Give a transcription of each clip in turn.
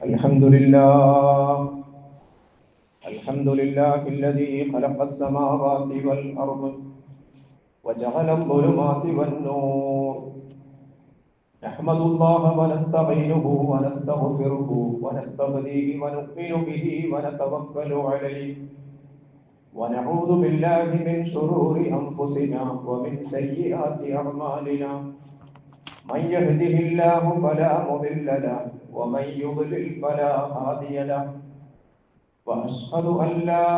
الحمد لله الحمد لله الذي خلق السماوات والأرض وجعل الظلمات والنور نحمد الله ونستعينه ونستغفره ونستهديه ونؤمن به ونتوكل عليه ونعوذ بالله من شرور أنفسنا ومن سيئات أعمالنا من يهده الله فلا مضل له ومن يضلل فلا هادي له وأشهد أن لا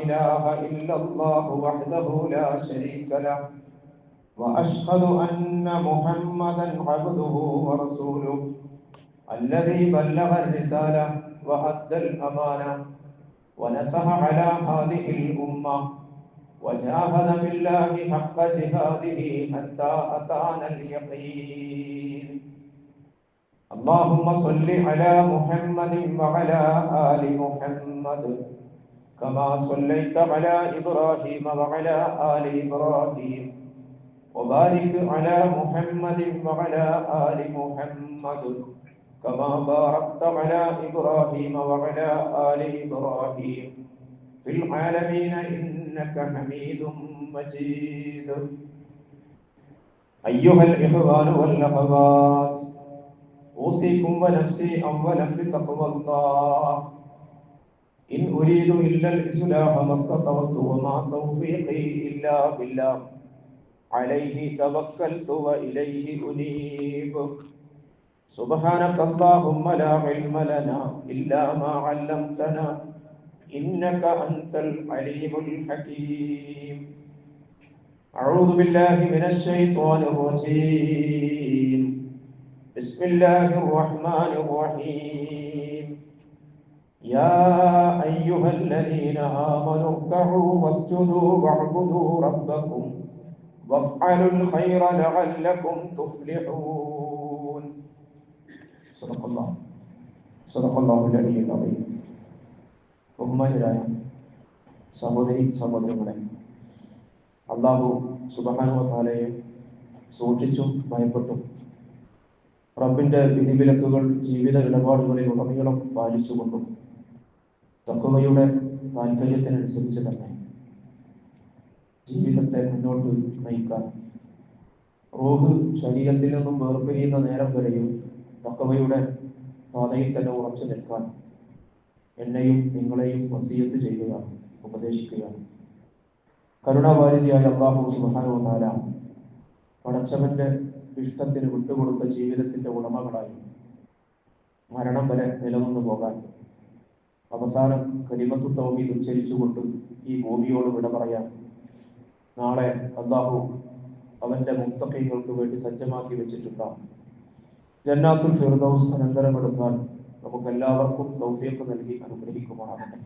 إله إلا الله وحده لا شريك له وأشهد أن محمدا عبده ورسوله الذي بلغ الرسالة وأدى الأمانة ونصح على هذه الأمة وجاهد بالله حق جهاده حتى أتانا اليقين اللهم صل على محمد وعلى آل محمد كما صليت على إبراهيم وعلى آل إبراهيم وبارك على محمد وعلى آل محمد كما باركت على إبراهيم وعلى آل إبراهيم في العالمين إنك حميد مجيد أيها الإخوان والأخوات أوصيكم ونفسي أولا بتقوى الله إن أريد إلا الإصلاح ما استطعت وما توفيقي إلا بالله عليه توكلت وإليه أنيب سبحانك اللهم لا علم لنا إلا ما علمتنا إنك أنت العليم الحكيم أعوذ بالله من الشيطان الرجيم بسم الله الرحمن الرحيم يا أيها الذين آمنوا اركعوا واسجدوا واعبدوا ربكم وافعلوا الخير لعلكم تفلحون صدق الله العلي العظيم ബഹുമാന്യരായ സഹോദരി സഹോദരങ്ങളെ, അല്ലാഹു സുബ്ഹാനഹു വ തആലയെ സൂക്ഷിച്ചും ഭയപ്പെട്ടും റബ്ബിന്റെ വിധിവിലക്കുകൾ ജീവിത ഇടപാടുകളിൽ ഉടനീളം പാലിച്ചുകൊണ്ടും തഖ്വയുടെ താല്പര്യത്തിനനുസരിച്ച് തന്നെ ജീവിതത്തെ മുന്നോട്ട് നയിക്കാൻ റൂഹ് ശരീരത്തിൽ നിന്നും വേർപിരിയുന്ന നേരം വരെയും തഖ്വയുടെ പാതയിൽ തന്നെ ഉറച്ചു നിൽക്കാൻ എന്നെയും നിങ്ങളെയും വസിയത്ത് ചെയ്യുകയാണ്, ഉപദേശിക്കുകയാണ്. കരുണാവാരിധിയായ അല്ലാഹു സുബ്ഹാനഹു വ തആല പടച്ചവന്റെ ഇഷ്ടത്തിന് വിട്ടുകൊടുത്ത ജീവിതത്തിന്റെ ഉടമകളായി മരണം വരെ നിലനിന്നു പോകാൻ അവസാനം കലിമത്തു തൗഹീദ് ഉച്ചരിച്ചുകൊണ്ട് ഈ ഭൂമിയോട് വിട പറയാൻ നാളെ അല്ലാഹു അവന്റെ മുത്തഖീങ്ങൾക്ക് വേണ്ടി സജ്ജമാക്കി വെച്ചിട്ടുള്ള ജന്നാത്തുൽ ഫിർദൗസ് അനന്തരമെടുക്കാൻ നമുക്ക് എല്ലാവർക്കും തൗഫീഖ് നൽകി അനുഗ്രഹിക്കുമാറാകട്ടെ.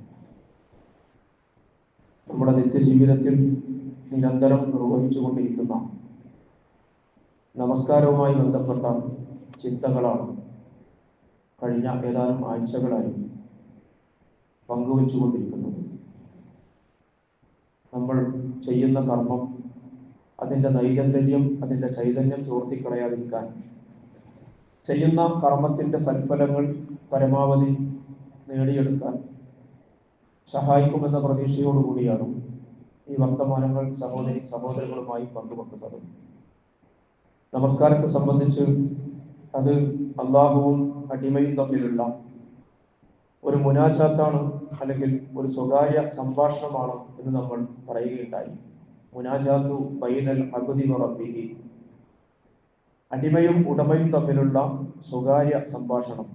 നമ്മുടെ നിത്യജീവിതത്തിൽ നിരന്തരം നിർവഹിച്ചുകൊണ്ടിരിക്കുന്ന നമസ്കാരവുമായി ബന്ധപ്പെട്ട ചിന്തകളാണ് കഴിഞ്ഞ ഏതാനും ആഴ്ചകളായി പങ്കുവച്ചുകൊണ്ടിരിക്കുന്നത്. നമ്മൾ ചെയ്യുന്ന കർമ്മം അതിൻ്റെ നൈരന്തര്യം, അതിൻ്റെ ചൈതന്യം ചോർത്തിക്കളയാതിരിക്കാൻ ചെയ്യുന്ന കർമ്മത്തിൻ്റെ സൽഫലങ്ങൾ പരമാവധി നേടിയെടുക്കാൻ സഹായിക്കുമെന്ന പ്രതീക്ഷയോടുകൂടിയാണ് ഈ വർത്തമാനങ്ങൾ സഹോദരങ്ങളുമായി പങ്കുവെക്കുന്നത്. നമസ്കാരത്തെ സംബന്ധിച്ച് അത് അള്ളാഹുവും അടിമയും തമ്മിലുള്ള ഒരു മുനാജാത്താണ്, അല്ലെങ്കിൽ ഒരു സ്വകാര്യ സംഭാഷണമാണ് എന്ന് നമ്മൾ പറയുകയുണ്ടായി. മുനാജാത്തു ബൈനൽ അബ്ദി വ റബ്ബിഹി, അടിമയും ഉടമയും തമ്മിലുള്ള സ്വകാര്യ സംഭാഷണം.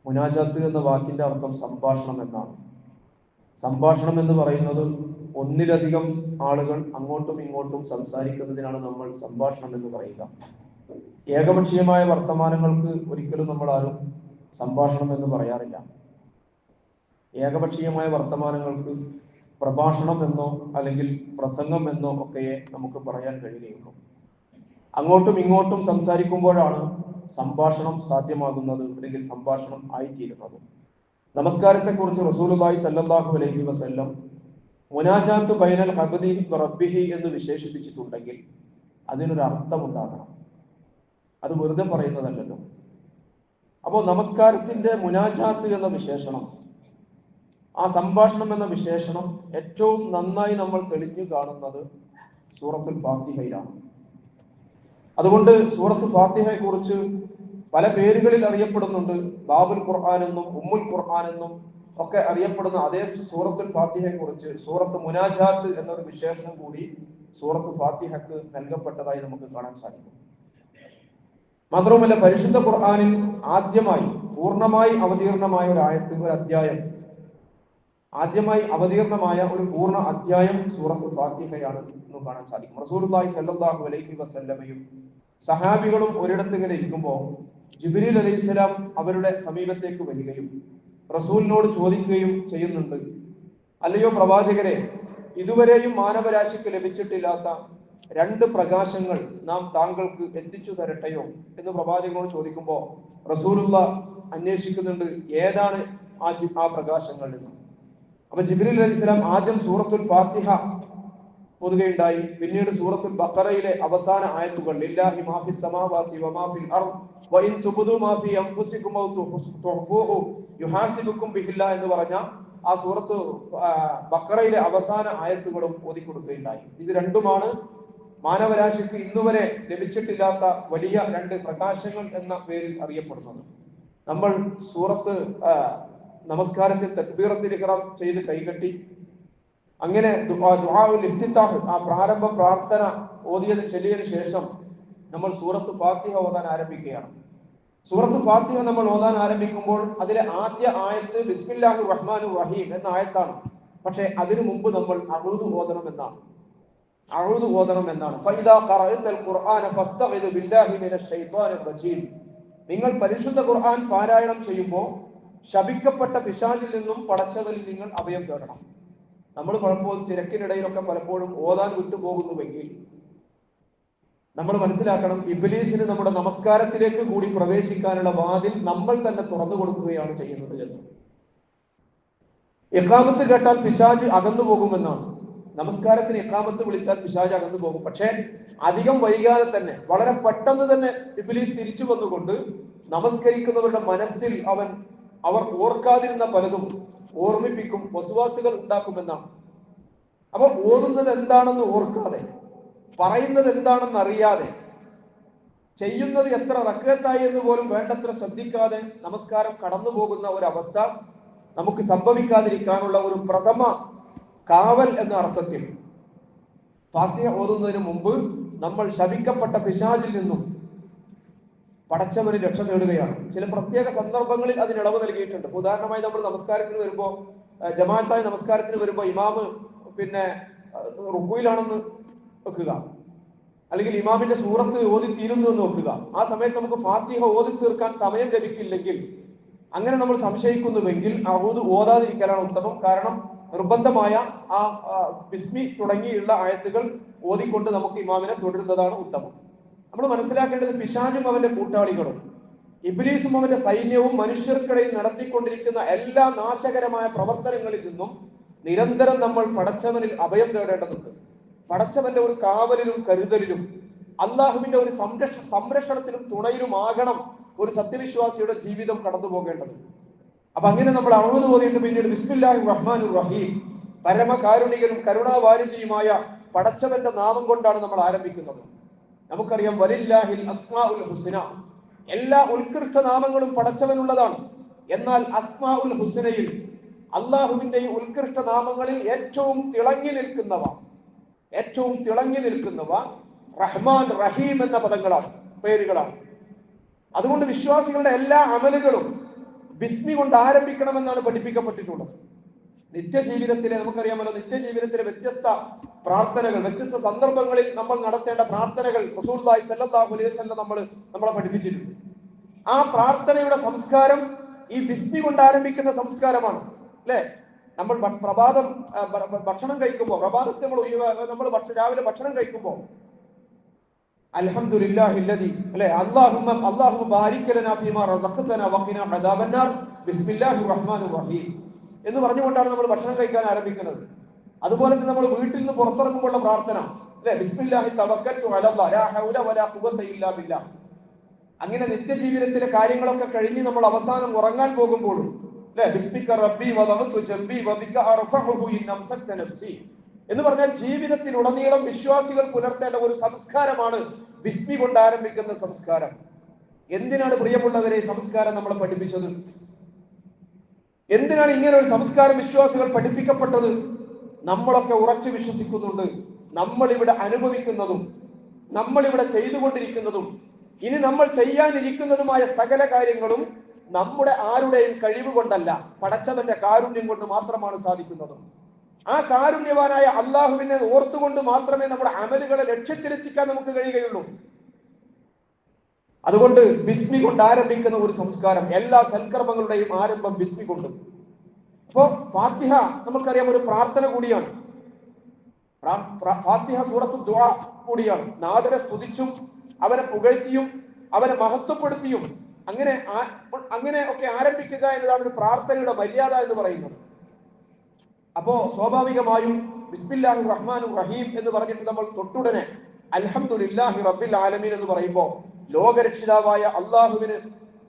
മുനാജാത്ത് എന്ന വാക്കിന്റെ അർത്ഥം സംഭാഷണം എന്നാണ്. സംഭാഷണം എന്ന് പറയുന്നത് ഒന്നിലധികം ആളുകൾ അങ്ങോട്ടും ഇങ്ങോട്ടും സംസാരിക്കുന്നതിനാണ് നമ്മൾ സംഭാഷണം എന്ന് പറയുക. ഏകപക്ഷീയമായ വർത്തമാനങ്ങൾക്ക് ഒരിക്കലും നമ്മൾ ആരും സംഭാഷണം എന്ന് പറയാറില്ല. ഏകപക്ഷീയമായ വർത്തമാനങ്ങൾക്ക് പ്രഭാഷണം എന്നോ അല്ലെങ്കിൽ പ്രസംഗം എന്നോ ഒക്കെ നമുക്ക് പറയാൻ കഴിയുകയുള്ളൂ. അങ്ങോട്ടും ഇങ്ങോട്ടും സംസാരിക്കുമ്പോഴാണ് സംഭാഷണം സാധ്യമാകുന്നത്, അല്ലെങ്കിൽ സംഭാഷണം ആയിത്തീരുന്നത്. നമസ്കാരത്തെ കുറിച്ച് റസൂലുള്ളാഹി സ്വല്ലല്ലാഹു അലൈഹി വസല്ലം മുനാജാത്ത് ബൈനൽ അബ്ദി വ റബ്ബിഹി എന്ന് വിശേഷിപ്പിച്ചിട്ടുണ്ടെങ്കിൽ അതിനൊരു അർത്ഥമുണ്ടാകണം. അത് വെറുതെ പറയുന്നതല്ലല്ലോ. അപ്പോൾ നമസ്കാരത്തിന്റെ മുനാജാത്ത് എന്ന വിശേഷണം, ആ സംഭാഷണം എന്ന വിശേഷണം ഏറ്റവും നന്നായി നമ്മൾ തെളിഞ്ഞു കാണുന്നത് സൂറത്തുൽ ഫാത്തിഹയിലാണ്. അതുകൊണ്ട് സൂറത്തുൽ ഫാത്തിഹയെ കുറിച്ച് പല പേരുകളിൽ അറിയപ്പെടുന്നുണ്ട്. ബാബുൽ ഖുർആൻ എന്നും ഉമ്മുൽ ഖുർആൻ എന്നും ഒക്കെ അറിയപ്പെടുന്ന അതേ സൂറത്തുൽ ഫാത്തിഹയെ കുറിച്ച് സൂറത്ത് മുനാജാത്ത് എന്നൊരു വിശേഷണം കൂടി സൂറത്തുൽ ഫാത്തിഹക്ക് നൽകപ്പെട്ടതായി നമുക്ക് കാണാൻ സാധിക്കും. മാത്രവുമല്ല, പരിശുദ്ധ ഖുർആനിൽ ആദ്യമായി പൂർണ്ണമായി അവതീർണമായ ഒരു അധ്യായം, ആദ്യമായി അവതീർണമായ ഒരു പൂർണ്ണ അധ്യായം സൂറത്തുൽ ഫാത്തിഹയാണ് എന്ന് കാണാൻ സാധിക്കും. റസൂലുള്ളാഹി സ്വല്ലല്ലാഹു അലൈഹി വസല്ലമയും സഹാബികളും ഒരിടത്ത് ഇങ്ങനെ ഇരിക്കുമ്പോൾ ജിബ്രീൽ അലൈഹിസ്സലാം അവരുടെ സമീപത്തേക്ക് വരികയും റസൂലിനോട് ചോദിക്കുകയും ചെയ്യുന്നുണ്ട്, അല്ലയോ പ്രവാചകരെ, ഇതുവരെയും മാനവരാശിക്ക് ലഭിച്ചിട്ടില്ലാത്ത 2 പ്രകാശങ്ങൾ നാം താങ്കൾക്ക് എത്തിച്ചു തരട്ടെയോ എന്ന് പ്രവാചകനോട് ചോദിക്കുമ്പോൾ റസൂലുള്ള അന്വേഷിക്കുന്നുണ്ട് ഏതാണ് ആ പ്രകാശങ്ങൾ എന്ന്. അപ്പൊ ജിബ്രീൽ അലൈഹിസ്സലാം ആദ്യം സൂറത്തുൽ ഫാത്തിഹ ഓതുകയുണ്ടായി. പിന്നീട് സൂറത്തുൽ ബഖറയിലെ അവസാന ആയത്തുകൾ ലില്ലാഹി മാ ഫിസ് സമാവാതി വമാ ഫിൽ അർദ് വഇൻ തുബ്ദു മാ ഫി അൻഫുസികും ഔ തുഖ്ഫൂഹു യുഹാസിബുക്കും ബിഹില്ലാഹ് എന്ന് പറഞ്ഞ ആ സൂറത്ത് ബഖറയിലെ അവസാന ആയത്തുകളും ഓതിക്കൊടുക്കുകയുണ്ടായി. ഇത് രണ്ടുമാണ് മാനവരാശിക്ക് ഇന്നുവരെ ലഭിച്ചിട്ടില്ലാത്ത വലിയ 2 പ്രകാശങ്ങൾ എന്ന പേരിൽ അറിയപ്പെടുന്നത്. നമ്മൾ സൂറത്ത് നമസ്കാരത്തിൽ തക്ബീറത്തുൽ ഇഹ്റാം ചെയ്ത് കൈകെട്ടി അങ്ങനെ ദുആഉൽ ഇഫ്തിതാഹ്, ആ പ്രാരംഭ പ്രാർത്ഥന ചൊല്ലിയതിനു ശേഷം നമ്മൾ സൂറത്ത് ഫാത്തിഹ ഓതാൻ ആരംഭിക്കുകയാണ്. സൂറത്ത് ഫാത്തിഹ നമ്മൾ ഓതാൻ ആരംഭിക്കുമ്പോൾ അതിലെ ആദ്യ ആയത്ത് ബിസ്മില്ലാഹിർ റഹ്മാനിർ റഹീം എന്ന ആയത്താണ്. പക്ഷെ അതിനു മുമ്പ് നമ്മൾ അഊദു ഓതണം എന്നാണ്. ഫഇദാ ഖറഅതൽ ഖുർആന ഫസ്തഇദ് ബില്ലാഹി മിനശ് ശൈത്വാനിർ റജീം. നിങ്ങൾ പരിശുദ്ധ ഖുർആൻ പാരായണം ചെയ്യുമ്പോൾ ശപിക്കപ്പെട്ട പിശാചിൽ നിന്നും പടച്ചവനിൽ നിങ്ങൾ അഭയം തേടണം. നമ്മൾ പലപ്പോഴും തിരക്കിനിടയിലൊക്കെ പലപ്പോഴും ഓതാൻ വിട്ടുപോകുന്നുവെങ്കിൽ നമ്മൾ മനസ്സിലാക്കണം, ഇബ്ലീസിന് നമ്മുടെ നമസ്കാരത്തിലേക്ക് കൂടി പ്രവേശിക്കാനുള്ള വാതിൽ നമ്മൾ തന്നെ തുറന്നു കൊടുക്കുകയാണ് ചെയ്യുന്നത് എന്ന്. ഇഖാമത്ത് കേട്ടാൽ പിശാച് അകന്നു പോകുമെന്നാണ്. നമസ്കാരത്തിന് ഇഖാമത്ത് വിളിച്ചാൽ പിശാച് അകന്നു പോകും. പക്ഷെ അധികം വൈകാതെ തന്നെ, വളരെ പെട്ടെന്ന് തന്നെ ഇബ്ലീസ് തിരിച്ചു വന്നുകൊണ്ട് നമസ്കരിക്കുന്നവരുടെ മനസ്സിൽ അവർ ഓർക്കാതിരുന്ന പലതും ഓർമ്മിപ്പിക്കും, വസ്വാസുകൾ ഉണ്ടാക്കുമെന്നാണ്. അപ്പൊ ഓതുന്നത് എന്താണെന്ന് ഓർക്കാതെ, പറയുന്നത് എന്താണെന്ന് അറിയാതെ, ചെയ്യുന്നത് എത്ര റക്അത്തായി എന്ന് പോലും വേണ്ടത്ര ശ്രദ്ധിക്കാതെ നമസ്കാരം കടന്നു പോകുന്ന ഒരവസ്ഥ നമുക്ക് സംഭവിക്കാതിരിക്കാനുള്ള ഒരു പ്രഥമ കാവൽ എന്ന അർത്ഥത്തിൽ ഫാത്തിഹ ഓതുന്നതിന് മുമ്പ് നമ്മൾ ശപിക്കപ്പെട്ട പിശാചിൽ നിന്നും പടച്ചവന് രക്ഷ നേടുകയാണ്. ചില പ്രത്യേക സന്ദർഭങ്ങളിൽ അതിന് ഇളവ് നൽകിയിട്ടുണ്ട്. ഉദാഹരണമായി നമ്മൾ നമസ്കാരത്തിന് വരുമ്പോൾ, ജമാഅത്തായ നമസ്കാരത്തിന് വരുമ്പോൾ ഇമാമ് റുക്കൂയിലാണെന്ന് വെക്കുക, അല്ലെങ്കിൽ ഇമാമിന്റെ സൂറത്ത് ഓതി തീരുന്നു എന്ന് വെക്കുക. ആ സമയത്ത് നമുക്ക് ഫാത്തിഹ ഓതി തീർക്കാൻ സമയം ലഭിക്കില്ലെങ്കിൽ, അങ്ങനെ നമ്മൾ സംശയിക്കുന്നുവെങ്കിൽ അഊദ് ഓതാതിരിക്കലാണ് ഉത്തമം. കാരണം നിർബന്ധമായ ആ ബിസ്മി തുടങ്ങിയുള്ള ആയത്തുകൾ ഓതിക്കൊണ്ട് നമുക്ക് ഇമാമിനെ തുടരുന്നതാണ് ഉത്തമം. നമ്മൾ മനസ്സിലാക്കേണ്ടത്, പിശാചും അവന്റെ കൂട്ടാളികളും ഇബ്ലീസും അവന്റെ സൈന്യവും മനുഷ്യർക്കിടയിൽ നടത്തിക്കൊണ്ടിരിക്കുന്ന എല്ലാ നാശകരമായ പ്രവർത്തനങ്ങളിൽ നിന്നും നിരന്തരം നമ്മൾ പടച്ചവനിൽ അഭയം തേടേണ്ടതുണ്ട്. പടച്ചവന്റെ ഒരു കാവലിലും കരുതലിലും അള്ളാഹുവിന്റെ ഒരു സംരക്ഷണത്തിലും തുണയിലുമാകണം ഒരു സത്യവിശ്വാസിയുടെ ജീവിതം കടന്നു പോകേണ്ടത്. അപ്പൊ അങ്ങനെ നമ്മൾ അഊദ് ഓതിയിട്ട് പിന്നീട് ബിസ്മില്ലാഹിർ റഹ്മാനിർ റഹീം, പരമകാരുണികനും കരുണാവാരിധിയുമായ പടച്ചവന്റെ നാമം കൊണ്ടാണ് നമ്മൾ ആരംഭിക്കുന്നത്. നമുക്കറിയാം, വലില്ലാഹിൽ അസ്മാഉൽ ഹുസ്ന, എല്ലാ ഉത്കൃഷ്ട നാമങ്ങളും പടച്ചവനുള്ളതാണ്. എന്നാൽ അസ്മാഉൽ ഹുസ്നയിൽ, അള്ളാഹുവിന്റെ ഈ ഉത്കൃഷ്ട നാമങ്ങളിൽ ഏറ്റവും തിളങ്ങി നിൽക്കുന്നവ റഹ്മാൻ റഹീം എന്ന പേരുകളാണ്. അതുകൊണ്ട് വിശ്വാസികളുടെ എല്ലാ അമലുകളും ബിസ്മി കൊണ്ട് ആരംഭിക്കണമെന്നാണ് പഠിപ്പിക്കപ്പെട്ടിട്ടുള്ളത്. നിത്യജീവിതത്തിലെ, നമുക്കറിയാമല്ലോ, നിത്യജീവിതത്തിലെ വ്യത്യസ്ത പ്രാർത്ഥനകൾ, വ്യത്യസ്ത സന്ദർഭങ്ങളിൽ നമ്മൾ നടത്തേണ്ട പ്രാർത്ഥനകൾ റസൂലുള്ളാഹി സ്വല്ലല്ലാഹു അലൈഹി വസല്ലം നമ്മളെ പഠിപ്പിച്ചിട്ടുണ്ട്. ആ പ്രാർത്ഥനയുടെ സംസ്കാരം ഈ ബിസ്മി കൊണ്ട് ആരംഭിക്കുന്ന സംസ്കാരമാണ്, അല്ലെ? നമ്മൾ ഭക്ഷണം കഴിക്കുമ്പോൾ, പ്രഭാതത്തിൽ നമ്മൾ രാവിലെ ഭക്ഷണം കഴിക്കുമ്പോൾ അൽഹംദുലില്ലാഹില്ലദി, അല്ലെ, അല്ലാഹുമ്മ ബാരിക് ലനാ ഫീമാ റസഖ്തനാ വഖിനാ അദാബന്നാർ ബിസ്മില്ലാഹിർ റഹ്മാനിർ റഹീം എന്ന് പറഞ്ഞുകൊണ്ടാണ് നമ്മൾ ഭക്ഷണം കഴിക്കാൻ ആരംഭിക്കുന്നത്. അതുപോലെ തന്നെ നമ്മൾ വീട്ടിൽ നിന്ന് പുറത്തിറങ്ങുമ്പോഴുള്ള പ്രാർത്ഥന, അല്ലെ, ബിസ്മില്ലാഹി തവക്കൽതു അലല്ലാഹ് ലാ ഹൗല വലാ ഖുവത ഇല്ലാ ബില്ലാഹ്. അങ്ങനെ നിത്യജീവിതത്തിലെ കാര്യങ്ങളൊക്കെ കഴിഞ്ഞ് നമ്മൾ അവസാനം ഉറങ്ങാൻ പോകുമ്പോഴും അല്ലെ, ബിസ്മിക റബ്ബി വദഅതു ജംബി വബിക അർഫഉഹു ഇൻ അംസക്ത നഫ്സി എന്ന് പറഞ്ഞാൽ ജീവിതത്തിലുടനീളം വിശ്വാസികൾ പുലർത്തേണ്ട ഒരു സംസ്കാരമാണ് ബിസ്മി കൊണ്ട് ആരംഭിക്കുന്ന സംസ്കാരം. എന്തിനാണ് പ്രിയമുള്ളവരെ സംസ്കാരം നമ്മളെ പഠിപ്പിച്ചത്? എന്തിനാണ് ഇങ്ങനെ ഒരു സംസ്കാരം വിശ്വാസികൾ പഠിപ്പിക്കപ്പെട്ടത്? നമ്മളൊക്കെ ഉറച്ചു വിശ്വസിക്കുന്നുണ്ട്, നമ്മൾ ഇവിടെ അനുഭവിക്കുന്നതും നമ്മൾ ഇവിടെ ചെയ്തുകൊണ്ടിരിക്കുന്നതും ഇനി നമ്മൾ ചെയ്യാനിരിക്കുന്നതുമായ സകല കാര്യങ്ങളും നമ്മുടെ ആരുടെയും കഴിവ് കൊണ്ടല്ല, പടച്ചവന്റെ കാരുണ്യം കൊണ്ട് മാത്രമാണ് സാധിക്കുന്നത്. ആ കാരുണ്യവാനായ അള്ളാഹുവിനെ ഓർത്തുകൊണ്ട് മാത്രമേ നമ്മുടെ അമലുകളെ ലക്ഷ്യത്തിലെത്തിക്കാൻ നമുക്ക് കഴിയുകയുള്ളൂ. അതുകൊണ്ട് ബിസ്മി കൊണ്ട് ആരംഭിക്കുന്ന ഒരു സംസ്കാരം, എല്ലാ സൽക്കർമ്മങ്ങളുടെയും ആരംഭം ബിസ്മി കൊണ്ട്. അപ്പോ ഫാത്തിഹ നമുക്കറിയാം ഒരു പ്രാർത്ഥന കൂടിയാണ്. ഫാത്തിഹ സൂറത്തു ദുആ കൂടിയാണ്. നാഥനെ സ്തുതിച്ചും അവനെ പുകഴ്ത്തിയും അവനെ മഹത്വപ്പെടുത്തിയും അങ്ങനെ ഒക്കെ ആരംഭിക്കുക എന്നതാണ് ഒരു പ്രാർത്ഥനയുടെ മര്യാദ എന്ന് പറയുന്നത്. അപ്പോ സ്വാഭാവികമായും ബിസ്മില്ലാഹിർ റഹ്മാനിർ റഹീം എന്ന് പറഞ്ഞിട്ട് നമ്മൾ തൊട്ടുടനെ അൽഹംദുലില്ലാഹി റബ്ബിൽ ആലമീൻ എന്ന് പറയുമ്പോൾ ലോകരക്ഷിതാവായ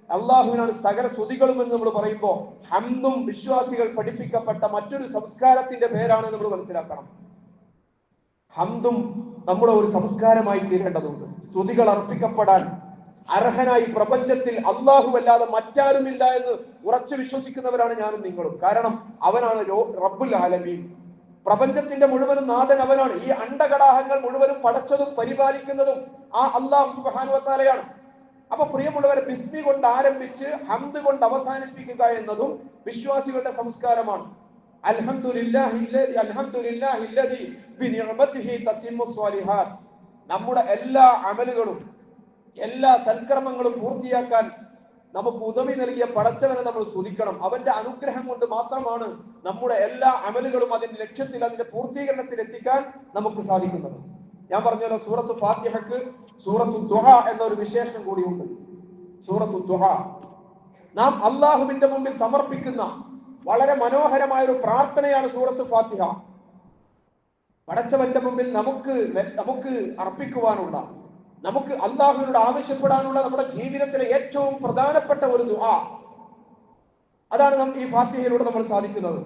അള്ളാഹുവിനാണ് സകല സ്തുതികളും എന്ന് നമ്മൾ പറയുമ്പോൾ ഹംദും വിശ്വാസികൾ പഠിപ്പിക്കപ്പെട്ട മറ്റൊരു സംസ്കാരത്തിന്റെ പേരാണ് നമ്മൾ മനസ്സിലാക്കണം. ഹംദും നമ്മുടെ ഒരു സംസ്കാരമായി തീരേണ്ടതുണ്ട്. സ്തുതികൾ അർപ്പിക്കപ്പെടാൻ അർഹനായി പ്രപഞ്ചത്തിൽ അള്ളാഹു അല്ലാതെ മറ്റാരുമില്ല എന്ന് ഉറച്ചു വിശ്വസിക്കുന്നവരാണ് ഞാനും നിങ്ങളും. കാരണം അവനാണ് റബ്ബുൽ ആലമീൻ. പ്രപഞ്ചത്തിന്റെ മുഴുവനും നാഥൻ അവനാണ്. ഈ അണ്ടകടാഹങ്ങൾ മുഴുവനും പടച്ചതും പരിപാലിക്കുന്നതും ആ അള്ളാഹു സുബ്ഹാനഹു വ തആലയാണ്. അപ്പൊ പ്രിയമുള്ളവരെ, ബിസ്മി കൊണ്ട് ആരംഭിച്ച് ഹംദ് കൊണ്ട് അവസാനിപ്പിക്കുക എന്നതും വിശ്വാസികളുടെ സംസ്കാരമാണ്. അൽഹംദുലില്ലാഹില്ലദി ബിനിഅമതിഹി തത്തിമ്മുസ് സ്വാലിഹാത്ത്. നമ്മുടെ എല്ലാ അമലുകളും എല്ലാ സൽക്കർമ്മങ്ങളും പൂർത്തിയാക്കാൻ നമുക്ക് ഉദവി നൽകിയ പടച്ചവനെ നമ്മൾ സ്തുതിക്കണം. അവന്റെ അനുഗ്രഹം കൊണ്ട് മാത്രമാണ് നമ്മുടെ എല്ലാ അമലുകളും അതിന്റെ ലക്ഷ്യത്തിൽ അതിന്റെ പൂർത്തീകരണത്തിൽ എത്തിക്കാൻ നമുക്ക് സാധിക്കുന്നത്. ഞാൻ പറഞ്ഞല്ലോ, സൂറത്തു ഫാത്തിഹക്ക് സൂറത്തു ദുആ എന്നൊരു വിശേഷണം കൂടിയുണ്ട്. സൂറത്തു ദുആ നാം അള്ളാഹുവിന്റെ മുമ്പിൽ സമർപ്പിക്കുന്ന വളരെ മനോഹരമായ ഒരു പ്രാർത്ഥനയാണ് സൂറത്തു ഫാത്തിഹ. പടച്ചവന്റെ മുമ്പിൽ നമുക്ക് അർപ്പിക്കുവാനുള്ള, നമുക്ക് അള്ളാഹുവിനോട് ആവശ്യപ്പെടാനുള്ള നമ്മുടെ ജീവിതത്തിലെ ഏറ്റവും പ്രധാനപ്പെട്ട ഒരു ദുആ, അതാണ് ഈ ഫാത്തിഹയിലൂടെ നമ്മൾ സാധിക്കുന്നത്.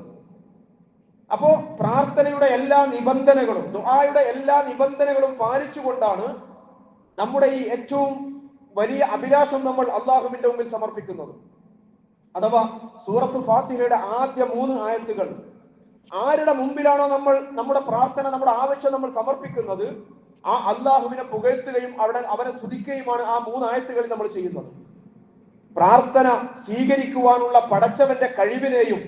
അപ്പോ പ്രാർത്ഥനയുടെ എല്ലാ നിബന്ധനകളും, ദുആയുടെ എല്ലാ നിബന്ധനകളും പാലിച്ചുകൊണ്ടാണ് നമ്മുടെ ഈ ഏറ്റവും വലിയ അഭിലാഷം നമ്മൾ അള്ളാഹുവിന്റെ മുമ്പിൽ സമർപ്പിക്കുന്നത്. അഥവാ സൂറത്തു ഫാത്തിഹയുടെ ആദ്യ 3 ആയത്തുകൾ ആരുടെ മുമ്പിലാണോ നമ്മൾ നമ്മുടെ പ്രാർത്ഥന, നമ്മുടെ ആവശ്യം നമ്മൾ സമർപ്പിക്കുന്നത്, ആ അള്ളാഹുവിനെ പുകഴ്ത്തുകയും അവനെ സ്തുതിക്കുകയുമാണ് ആ 3 ആയത്തുകളിൽ നമ്മൾ ചെയ്യുന്നത്. പ്രാർത്ഥന സ്വീകരിക്കുവാനുള്ള പടച്ചവന്റെ കഴിവിനെയും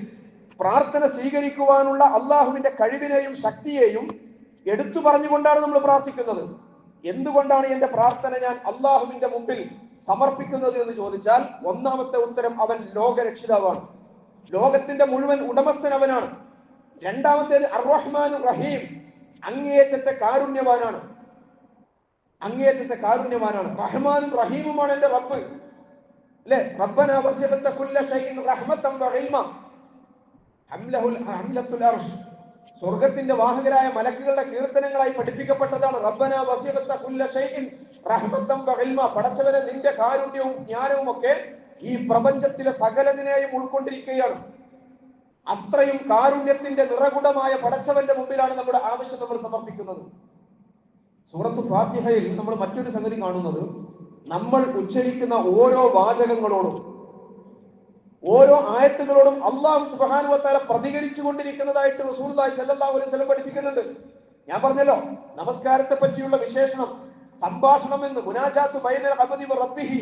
പ്രാർത്ഥന സ്വീകരിക്കുവാനുള്ള അള്ളാഹുവിന്റെ കഴിവിനെയും ശക്തിയെയും എടുത്തു പറഞ്ഞുകൊണ്ടാണ് നമ്മൾ പ്രാർത്ഥിക്കുന്നത്. എന്തുകൊണ്ടാണ് എന്റെ പ്രാർത്ഥന ഞാൻ അള്ളാഹുവിന്റെ മുമ്പിൽ സമർപ്പിക്കുന്നത് എന്ന് ചോദിച്ചാൽ, ഒന്നാമത്തെ ഉത്തരം, അവൻ ലോകരക്ഷിതാവാണ്. ലോകത്തിന്റെ മുഴുവൻ ഉടമസ്ഥൻ അവനാണ്. രണ്ടാമത്തേത് അർറഹ്മാനുർ റഹീം, അങ്ങേയറ്റത്തെ കാരുണ്യവാനാണ്. റഹ്മാനും റഹീമുമാണ് എന്റെ റബ്ബ്. അല്ലെ, റബ്ബനാ വസിഅത കുല്ല ഷൈഇൻ റഹ്മതൻ വഇൽമ ഹംലത്തുൽ അർശ്. സ്വർഗത്തിന്റെ വാഹകരായ മലക്കുകളുടെ കീർത്തനങ്ങളായി പഠിപ്പിക്കപ്പെട്ടതാണ് റബ്ബനാ വസിഅത കുല്ല ഷൈഇൻ റഹ്മതൻ വഇൽമ. പടച്ചവനെ, നിന്റെ കാരുണ്യവും ജ്ഞാനവും ഒക്കെ ഈ പ്രപഞ്ചത്തിലെ സകലതിനെയും ഉൾക്കൊണ്ടിരിക്കുകയാണ്. അത്രയും കാരുണ്യത്തിന്റെ നിറകുടമായ പടച്ചവന്റെ മുമ്പിലാണ് നമ്മുടെ ആവശ്യം നമ്മൾ സമർപ്പിക്കുന്നത്. സൂറത്തു ഫാത്തിഹയിൽ നമ്മൾ മറ്റൊരു സംഗതി കാണുന്നത്, നമ്മൾ ഉച്ചരിക്കുന്ന ഓരോ വാചകങ്ങളോടും ഓരോ ആയത്തുകളോടും അല്ലാഹു സുബ്ഹാനഹു വ തആല പ്രതികരിച്ചു കൊണ്ടിരിക്കുന്നതായിട്ട് റസൂലുള്ളാഹി സ്വല്ലല്ലാഹു അലൈഹി വസല്ലം പഠിപ്പിക്കുന്നുണ്ട്. ഞാൻ പറഞ്ഞല്ലോ, നമസ്കാരത്തെ പറ്റിയുള്ള വിശേഷണം സംഭാഷണം എന്ന്, മുനാജാത്തു ബൈനൽ അബ്ദി വ റബ്ബിഹി,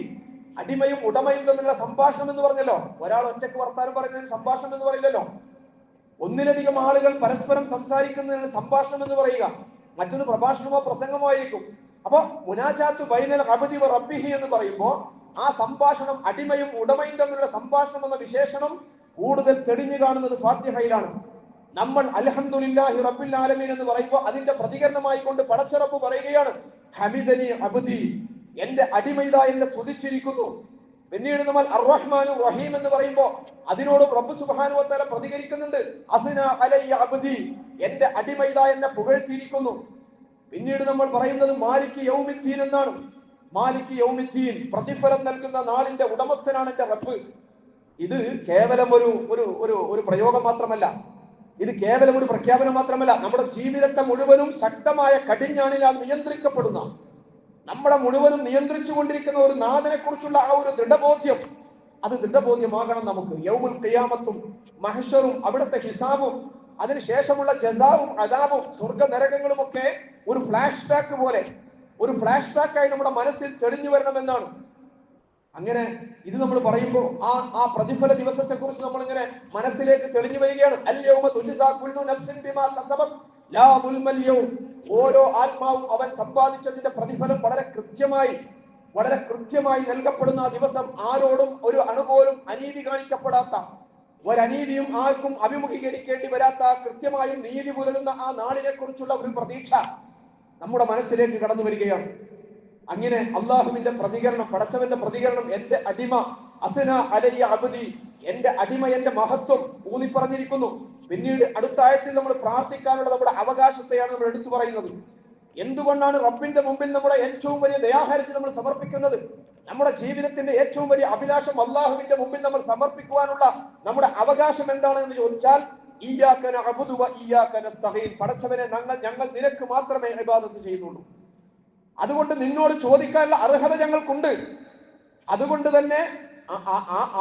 അടിമയും ഉടമയും തമ്മിലുള്ള സംഭാഷണം എന്ന് പറഞ്ഞല്ലോ. ഒരാൾ ഒറ്റയ്ക്ക് വർത്താനം പറയുന്നതിന് സംഭാഷണം എന്ന് പറയില്ലല്ലോ. ഒന്നിലധികം ആളുകൾ പരസ്പരം സംസാരിക്കുന്നതിന് സംഭാഷണം എന്ന് പറയുക. മറ്റൊരു പ്രഭാഷണമോ പ്രസംഗമോ ആയിരിക്കും. അപ്പൊ മുനാജാത്തു ബൈനൽ അബ്ദി വ റബ്ബിഹി എന്ന് പറയുമ്പോൾ ആ സംഭാഷണം, അടിമയും ഉടമയും തമ്മിലുള്ള സംഭാഷണം എന്ന വിശേഷണം കൂടുതൽ തെളിഞ്ഞു കാണുന്നത് ഫാത്തിഹയിലാണ്. നമ്മൾ അൽഹംദുലില്ലാഹി റബ്ബിൽ ആലമീൻ എന്ന് പറയുമ്പോൾ അതിന്റെ പ്രതികരണമായി കൊണ്ട് പടച്ചറപ്പ് പറയുകയാണ്, ഹമിദനി അബ്ദി, എന്റെ അടിമയിതാ എന്നെ സ്തുതിച്ചിരിക്കുന്നു. പിന്നീട് നമ്മൾ അർറഹ്മാനുർ റഹീം എന്ന് പറയുമ്പോൾ അതിനോട് റബ്ബ് സുബ്ഹാനഹു വ തആല പ്രതികരിക്കുന്നുണ്ട്, അസ്നാ അലയ്യ അബ്ദി, എന്റെ അടിമയിതാ എന്നെ പുകഴ്ത്തിയിരിക്കുന്നു. പിന്നീട് നമ്മൾ പറയുന്നത് മാലിക് യൗമിദ്ദീൻ എന്നാണ്. മാലിക് യൗമിദ്ദീൻ, പ്രതിഫലം നൽകുന്ന നാളിന്റെ ഉടമസ്ഥനാണ് എന്റെ റബ്ബ്. ഇത് കേവലം ഒരു ഒരു ഒരു ഒരു പ്രയോഗം മാത്രമല്ല, ഇത് കേവലം ഒരു പ്രഖ്യാപനം മാത്രമല്ല. നമ്മുടെ ജീവിതത്തെ മുഴുവനും ശക്തമായ കടിഞ്ഞാണിനാൽ നിയന്ത്രിക്കപ്പെടുന്ന, നമ്മളെ മുഴുവനും നിയന്ത്രിച്ചു കൊണ്ടിരിക്കുന്ന ഒരു നാഥനെ കുറിച്ചുള്ള ആ ഒരു ദൃഢബോധ്യം, അത് ദൃഢബോധ്യമാകണം നമുക്ക്. യൗമുൽ ഖിയാമത്തും മഹ്ശറും അവിടുത്തെ ഹിസാബും അതിനുശേഷമുള്ള ജസാവും അദാബും സ്വർഗ നരകങ്ങളും ഒക്കെ ഒരു ഫ്ലാഷ് ബാക്ക് പോലെ, ഒരു ഫ്ലാഷ് ബാക്കായി നമ്മുടെ മനസ്സിൽ തെളിഞ്ഞു വരണമെന്നാണ്. അങ്ങനെ ഇത് നമ്മൾ പറയുമ്പോൾ ആ പ്രതിഫല ദിവസത്തെ കുറിച്ച് നമ്മൾ ഇങ്ങനെ മനസ്സിലേക്ക് തെളിഞ്ഞു വരികയാണ്. അൽയൗമ തുജ്സാ കുല്ലു നഫ്സിൻ ബിമാ കസബത് ലാ ദുൽമൽ യൗം. ഓരോ ആത്മാവും അവൻ സമ്പാദിച്ചതിന്റെ പ്രതിഫലം വളരെ കൃത്യമായി നൽകപ്പെടുന്ന ആ ദിവസം. ആരോടും ഒരു അണുപോലും അനീതി കാണിക്കപ്പെടാത്ത, ഒരനീതിയും ആർക്കും അഭിമുഖീകരിക്കേണ്ടി വരാത്ത, കൃത്യമായും നീതി പുലരുന്ന ആ നാളിനെ കുറിച്ചുള്ള ഒരു പ്രതീക്ഷ നമ്മുടെ മനസ്സിലേക്ക് കടന്നു വരികയാണ്. അങ്ങനെ അള്ളാഹുവിന്റെ പ്രതികരണം, പടച്ചവന്റെ പ്രതികരണം, എന്റെ അടിമ അസ്ന അലയ്യ അബ്ദി, എന്റെ അടിമ എന്റെ മഹത്വം ഊന്നി പറഞ്ഞിരിക്കുന്നു. പിന്നീട് അടുത്ത ആയത്തിൽ നമ്മൾ പ്രാർത്ഥിക്കാനുള്ള നമ്മുടെ അവകാശത്തെയാണ് നമ്മൾ എടുത്തു പറയുന്നത്. എന്തുകൊണ്ടാണ് റബ്ബിന്റെ മുമ്പിൽ നമ്മുടെ ഏറ്റവും വലിയ ദയാഹരജി നമ്മൾ സമർപ്പിക്കുന്നത്? നമ്മുടെ ജീവിതത്തിന്റെ ഏറ്റവും വലിയ അഭിലാഷം അള്ളാഹുവിന്റെ മുമ്പിൽ നമ്മൾ സമർപ്പിക്കുവാനുള്ള നമ്മുടെ അവകാശം എന്താണെന്ന് ചോദിച്ചാൽ, ഇയ്യാക നഅ്ബുദു വ ഇയ്യാക നസ്തഈൻ, പടച്ചവനെ ഞങ്ങൾ നിനക്ക് മാത്രമേ ഇബാദത്ത് ചെയ്യുന്നുള്ളൂ. അതുകൊണ്ട് നിന്നോട് ചോദിക്കാനുള്ള അർഹത ഞങ്ങൾക്കുണ്ട്.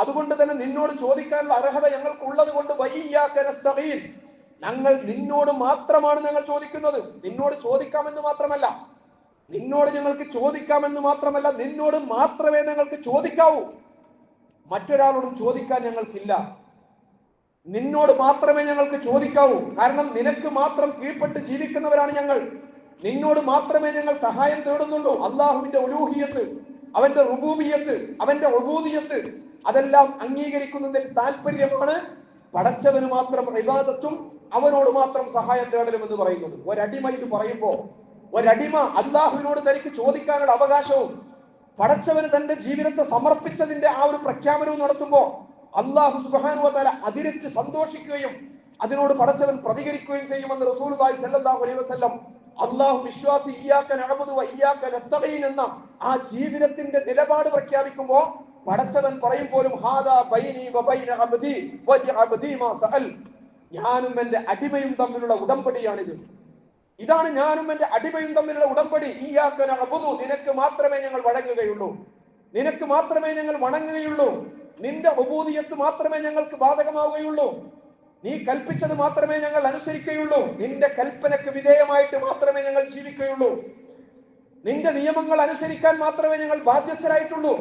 അതുകൊണ്ട് തന്നെ നിന്നോട് ചോദിക്കാനുള്ള അർഹത ഞങ്ങൾക്കുള്ളത് കൊണ്ട് വ ഇയ്യാക നസ്തഈൻ, ഞങ്ങൾ നിന്നോട് മാത്രമാണ് ഞങ്ങൾ ചോദിക്കുന്നത്. നിന്നോട് ചോദിക്കാമെന്ന് മാത്രമല്ല, നിന്നോട് മാത്രമേ ഞങ്ങൾക്ക് ചോദിക്കാവൂ. മറ്റൊരാളോടും ചോദിക്കാൻ ഞങ്ങൾക്കില്ല. നിന്നോട് മാത്രമേ ഞങ്ങൾക്ക് ചോദിക്കാവൂ. കാരണം നിനക്ക് മാത്രം കീഴ്പ്പെട്ട് ജീവിക്കുന്നവരാണ് ഞങ്ങൾ. നിന്നോട് മാത്രമേ ഞങ്ങൾ സഹായം തേടുന്നുള്ളൂ. അള്ളാഹുവിന്റെ ഉലൂഹിയത്ത്, അവന്റെ റുബൂബിയത്ത്, അവന്റെ ഉബൂദിയത്ത്, അതെല്ലാം അംഗീകരിക്കുന്നതിൽ താല്പര്യമാണ് പടച്ചവന് മാത്രം ഇബാദത്തും അവനോട് മാത്രം സഹായം തേടലും എന്ന് പറയുന്നത്. ഒരടിമ ഇത് പറയുമ്പോ, ഒരടിമ അള്ളാഹുവിനോട് തനിക്ക് ചോദിക്കാനുള്ള അവകാശവും പടച്ചവന് തന്റെ ജീവിതത്തെ സമർപ്പിച്ചതിന്റെ ആ ഒരു പ്രഖ്യാപനവും നടത്തുമ്പോ അള്ളാഹു സുബ്ഹാനഹു വ തആല അതിരിട്ട് സന്തോഷിക്കുകയും അതിനോട് പടച്ചവൻ പ്രതികരിക്കുകയും ചെയ്യുമെന്ന് റസൂലുള്ളാഹി സ്വല്ലല്ലാഹു അലൈഹി വസല്ലം അള്ളാഹു വിശ്വാസി ഇയ്യാക നഅ്ബുദു വ ഇയ്യാക നസ്തഈൻ എന്ന ആ ജീവിതത്തിന്റെ നിലപാട് പ്രഖ്യാപിക്കുമ്പോ പടച്ചവൻ പറയും പോലും ഹാദാ ബൈനി വ ബൈന അബ്ദി വ അബ്ദി മാ സഅൽ, ഞാനും എന്റെ അടിമയും തമ്മിലുള്ള ഉടമ്പടിയാണിത്. ഇതാണ് ഞാനും എന്റെ അടിമയും തമ്മിലുള്ള ഉടമ്പടി. ഇയ്യാക നഅ്ബുദു, നിനക്ക് മാത്രമേ ഞങ്ങൾ വഴങ്ങുകയുള്ളൂ, നിനക്ക് മാത്രമേ ഞങ്ങൾ വണങ്ങുകയുള്ളൂ. നിന്റെ ഉബൂദിയത്ത് മാത്രമേ ഞങ്ങൾക്ക് ബാധകമാവുകയുള്ളൂ. നീ കൽപ്പിച്ചത് മാത്രമേ ഞങ്ങൾ അനുസരിക്കുകയുള്ളൂ. നിന്റെ കൽപ്പനക്ക് വിധേയമായിട്ട് മാത്രമേ ഞങ്ങൾ ജീവിക്കുകയുള്ളൂ. നിന്റെ നിയമങ്ങൾ അനുസരിക്കാൻ മാത്രമേ ഞങ്ങൾ ബാധ്യസ്ഥരായിട്ടുള്ളൂ.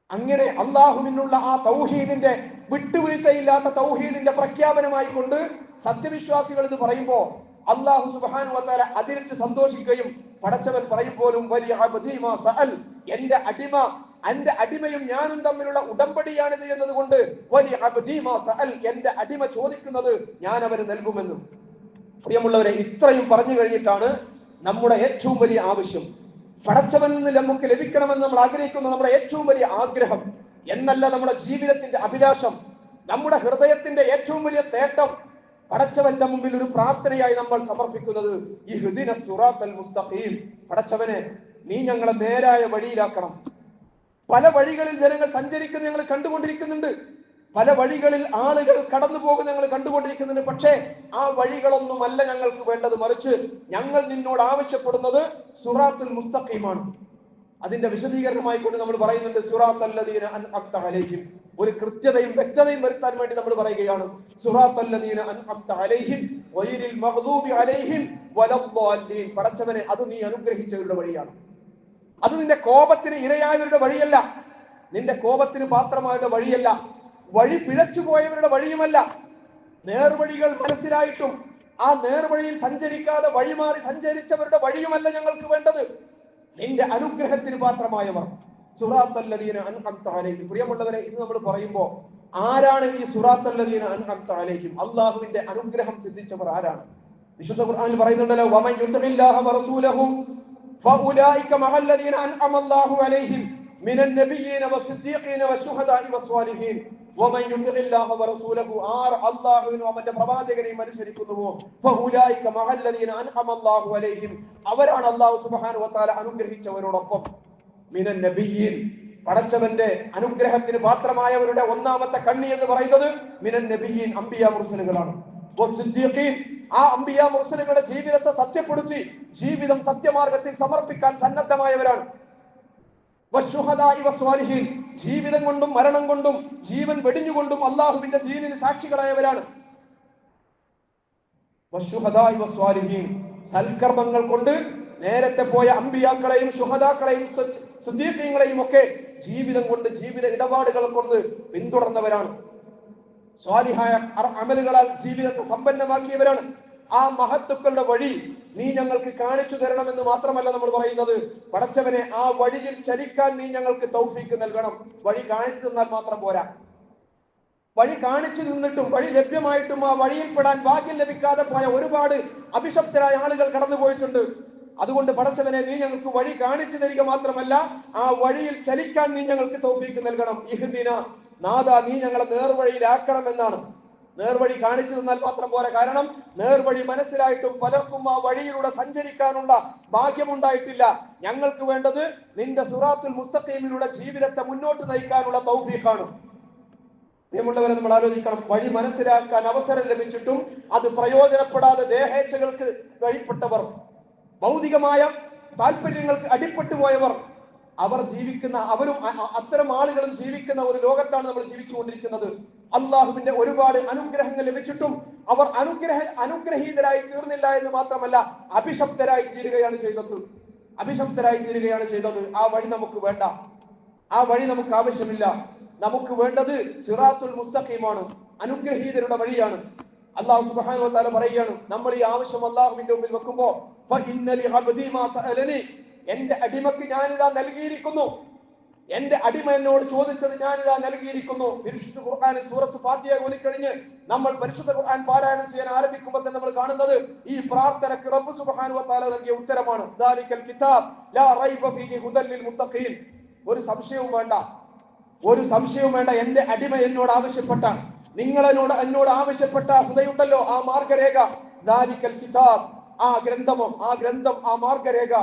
അങ്ങനെ അള്ളാഹുവിനുള്ള ആ തൗഹീദിന്റെ, വിട്ടുവീഴ്ചയില്ലാത്ത തൗഹീദിന്റെ പ്രഖ്യാപനമായി കൊണ്ട് സത്യവിശ്വാസികൾ ഇത് പറയുമ്പോ അള്ളാഹു സുബ്ഹാനഹു വ തആല അതിരിട്ട് സന്തോഷിക്കുകയും പടച്ചവൻ പറയും പോലും വലിയ അബ്ദി മാ സഅൽ, എന്റെ അടിമയും ഞാനും തമ്മിലുള്ള ഉടമ്പടിയാണിത് എന്നതുകൊണ്ട് വലിയ അബ്ദി മാ സഅൽ, എന്റെ അടിമ ചോദിക്കുന്നത് ഞാൻ അവന് നൽകുമെന്നും. പ്രിയമുള്ളവരെ, ഇത്രയും പറഞ്ഞു കഴിഞ്ഞിട്ടാണ് നമ്മുടെ ഏറ്റവും വലിയ ആവശ്യം, പടച്ചവനിൽ നിന്ന് നമുക്ക് ലഭിക്കണമെന്ന് നമ്മൾ ആഗ്രഹിക്കുന്ന നമ്മുടെ ഏറ്റവും വലിയ ആഗ്രഹം എന്നല്ല, നമ്മുടെ ജീവിതത്തിന്റെ അഭിലാഷം, നമ്മുടെ ഹൃദയത്തിന്റെ ഏറ്റവും വലിയ തേട്ടം പടച്ചവന്റെ മുമ്പിൽ ഒരു പ്രാർത്ഥനയായി നമ്മൾ സമർപ്പിക്കുന്നത് ഇഹ്ദിനസ് സിറാത്തൽ മുസ്തഖീം, പടച്ചവനെ നീ ഞങ്ങളെ നേരായ വഴിയിലാക്കണം. പല വഴികളിൽ ജനങ്ങൾ സഞ്ചരിക്കുന്നത് ഞങ്ങൾ കണ്ടുകൊണ്ടിരിക്കുന്നുണ്ട്, പല വഴികളിൽ ആളുകൾ കടന്നു പോകുന്നത് ഞങ്ങൾ കണ്ടുകൊണ്ടിരിക്കുന്നുണ്ട്. പക്ഷേ ആ വഴികളൊന്നുമല്ല ഞങ്ങൾക്ക് വേണ്ടത്, മറിച്ച് ഞങ്ങൾ നിന്നോട് ആവശ്യപ്പെടുന്നത് സിറാത്തുൽ മുസ്തഖീമാണ്. അതിന്റെ വിശദീകരണമായി കൊണ്ട് നമ്മൾ പറയുന്നുണ്ട് സിറാത്തല്ലദീന അൻഅംത അലൈഹിം. ഒരു കൃത്യതയും വ്യക്തതയും വരുത്താൻ വേണ്ടി നമ്മൾ പറയുകയാണ് സിറാത്തല്ലദീന അൻഅംത അലൈഹിം ഗൈറിൽ മഗ്ദൂബി അലൈഹിം വലദ്ദാല്ലീൻ. പടച്ചവനെ, അത് നീ അനുഗ്രഹിച്ചവരുടെ വഴിയാണ്, അത് നിന്റെ കോപത്തിന് ഇരയായവരുടെ വഴിയല്ല, നിന്റെ കോപത്തിന് പാത്രമായവരുടെ വഴിയല്ല, വഴി പിഴച്ചു പോയവരുടെ വഴിയുമല്ല. നേർവഴികൾ മനസ്സിലായിട്ടും ആ നേർവഴിയിൽ സഞ്ചരിക്കാതെ വഴിമാറി സഞ്ചരിച്ചവരുടെ വഴിയുമല്ല ഞങ്ങൾക്ക് വേണ്ടത്, നിന്റെ അനുഗ്രഹത്തിന് പാത്രമായവർ. സിറാത്തല്ലദീന അൻഅംത അലൈഹിം. പ്രിയമുള്ളവരെ, ഇത് നമ്മൾ പറയുമ്പോ ആരാണ് ഈ സിറാത്തല്ലദീന അൻഅംത അലൈഹിം? അല്ലാഹുവിന്റെ അനുഗ്രഹം സിദ്ധിച്ചവർ ആരാണ്? വിശുദ്ധ ഖുർആനിൽ പറയുന്നുണ്ടല്ലോ, വമൻ യുതിഇല്ലാഹ വറസൂലഹു ഫഉലൈക മഅല്ലദീന അൻഅമ അല്ലാഹു അലൈഹിം മിനൻ നബിയ്യീന വസ്സിദ്ദീഖീന വശുഹദാഇ വസ്വാലിഹീൻ വമൻ യുതിഇല്ലാഹ വറസൂലഹു അല്ലാഹുവിനും അവന്റെ പ്രവാചകനെയും അനുസരിക്കുന്നുവോ ഫഉലൈക മഅല്ലദീന അൻഅമല്ലാഹു അലൈഹിം അവരാണ് അല്ലാഹു സുബ്ഹാനഹു വ തആല അനുഗ്രഹിച്ചവരോടൊപ്പം. മിനൻ നബിയ്യീൻ പടച്ചവന്റെ അനുഗ്രഹത്തിന് പാത്രമായവരുടെ ഒന്നാമത്തെ കണ്ണി എന്ന് പറയുന്നത് മിനൻ നബിയ്യീൻ അംബിയാ മുർസലുകളാണ്. വസ്സിദ്ദീഖീൻ ആ അംബിയാ മുർസലുകളുടെ ജീവിതത്തെ സത്യപ്പെടുത്തി ജീവിതം സത്യമാർഗത്തിൽ സമർപ്പിക്കാൻ സന്നദ്ധമായവരാണ്. വശുഹദാഇ വസ്വാലിഹീൻ ജീവിതം കൊണ്ടും മരണം കൊണ്ടും ജീവൻ വെടിഞ്ഞുകൊണ്ടും അള്ളാഹുവിന്റെ ദീനിന് സാക്ഷികളായവരാണ്. വശുഹദാഇ വസ്വാലിഹീൻ സൽക്കർമ്മങ്ങൾ കൊണ്ട് നേരത്തെ പോയ അംബിയാക്കളെയും ശുഹദാക്കളെയും സിദ്ദീഖീങ്ങളെയും ഒക്കെ ജീവിതം കൊണ്ട് ജീവിത ഇടപാടുകൾ കൊണ്ട് പിന്തുടർന്നവരാണ്. സ്വാലിഹായ അമലുകളാൽ ജീവിതത്തെ സമ്പന്നമാക്കിയവരാണ്. ആ മഹത്തുക്കളുടെ വഴി നീ ഞങ്ങൾക്ക് കാണിച്ചു തരണമെന്ന് മാത്രമല്ല നമ്മൾ പറയുന്നത്, പടച്ചവനെ ആ വഴിയിൽ ചലിക്കാൻ നീ ഞങ്ങൾക്ക് തൗഫീക്ക് നൽകണം. വഴി കാണിച്ചു തന്നാൽ മാത്രം പോരാ, വഴി കാണിച്ചു നിന്നിട്ടും വഴി ലഭ്യമായിട്ടും ആ വഴിയിൽപ്പെടാൻ ഭാഗ്യം ലഭിക്കാതെ പോയ ഒരുപാട് അഭിശപ്തരായ ആളുകൾ കടന്നുപോയിട്ടുണ്ട്. അതുകൊണ്ട് പടച്ചവനെ നീ ഞങ്ങൾക്ക് വഴി കാണിച്ചു തരിക മാത്രമല്ല ആ വഴിയിൽ ചലിക്കാൻ നീ ഞങ്ങൾക്ക് തൗഫീക്ക് നൽകണം. ഇഹ്ദിന നാദ നീ ഞങ്ങളെ നേർവഴിയിലാക്കണം എന്നാണ്. നേർവഴി കാണിച്ചു തന്നാൽ മാത്രം പോരാ, കാരണം നേർവഴി മനസ്സിലായിട്ടും പലർക്കും ആ വഴിയിലൂടെ സഞ്ചരിക്കാനുള്ള ഭാഗ്യമുണ്ടായിട്ടില്ല. ഞങ്ങൾക്ക് വേണ്ടത് നിന്റെ സിറാത്തുൽ മുസ്തഖീമിലൂടെ ജീവിതത്തെ മുന്നോട്ട് നയിക്കാനുള്ള തൗഫീഖാണ്. പ്രിയമുള്ളവരെ, നമ്മൾ ആലോചിക്കണം, വഴി മനസ്സിലാക്കാൻ അവസരം ലഭിച്ചിട്ടും അത് പ്രയോജനപ്പെടാതെ ദേഹേച്ഛകൾക്ക് വഴിപ്പെട്ടവർ, ഭൗതികമായ താല്പര്യങ്ങൾക്ക് അടിപ്പെട്ടു പോയവർ, അവർ ജീവിക്കുന്ന അവരും അത്തരം ആളുകളും ജീവിക്കുന്ന ഒരു ലോകത്താണ് നമ്മൾ ജീവിച്ചുകൊണ്ടിരിക്കുന്നത്. അള്ളാഹുവിന്റെ ഒരുപാട് അനുഗ്രഹങ്ങൾ ലഭിച്ചിട്ടും അവർ അനുഗ്രഹീതരായി തീർന്നില്ല എന്ന് മാത്രമല്ല അഭിശപ്തരായി തീരുകയാണ് ചെയ്തത്. ആ വഴി നമുക്ക് വേണ്ട, ആ വഴി നമുക്ക് ആവശ്യമില്ല. നമുക്ക് വേണ്ടത് സിറാത്തുൽ മുസ്തഖീമാണ്, അനുഗ്രഹീതരുടെ വഴിയാണ്. അല്ലാഹു സുബ്ഹാനഹു വ തആല പറയുകയാണ്, നമ്മൾ ഈ ആവശ്യം അള്ളാഹുവിന്റെ മുമ്പിൽ വെക്കുമ്പോ എന്റെ അടിമക്ക് ഞാനിതാ നൽകിയിരിക്കുന്നു, എന്റെ അടിമ എന്നോട് ചോദിച്ചത് ഞാനിതാ നൽകിയിരിക്കുന്നു. പരിശുദ്ധ ഖുർആനിൽ സൂറത്ത് ഫാത്തിഹ ഓതിക്കഴിഞ്ഞ് നമ്മൾ പരിശുദ്ധ ഖുർആൻ പാരായണം ചെയ്യാൻ ആരംഭിക്കുമ്പോൾ തന്നെ നമ്മൾ കാണുന്നത് ഈ പ്രാർത്ഥനയ്ക്ക് റബ്ബ് സുബ്ഹാനഹു വ തആല നൽകിയ ഉത്തരമാണ്. ദാലിക്കൽ കിതാബ് ലാ റൈബ ഫീഹി ഹുദൽ ലിൽ മുത്തഖീൻ. ഒരു സംശയവും വേണ്ട, എന്റെ അടിമ എന്നോട് ആവശ്യപ്പെട്ട, എന്നോട് ആവശ്യപ്പെട്ട ഹുദയുണ്ടല്ലോ, ആ മാർഗരേഖ, ദാലിക്കൽ കിതാബ്, ആ ഗ്രന്ഥം, ആ മാർഗരേഖ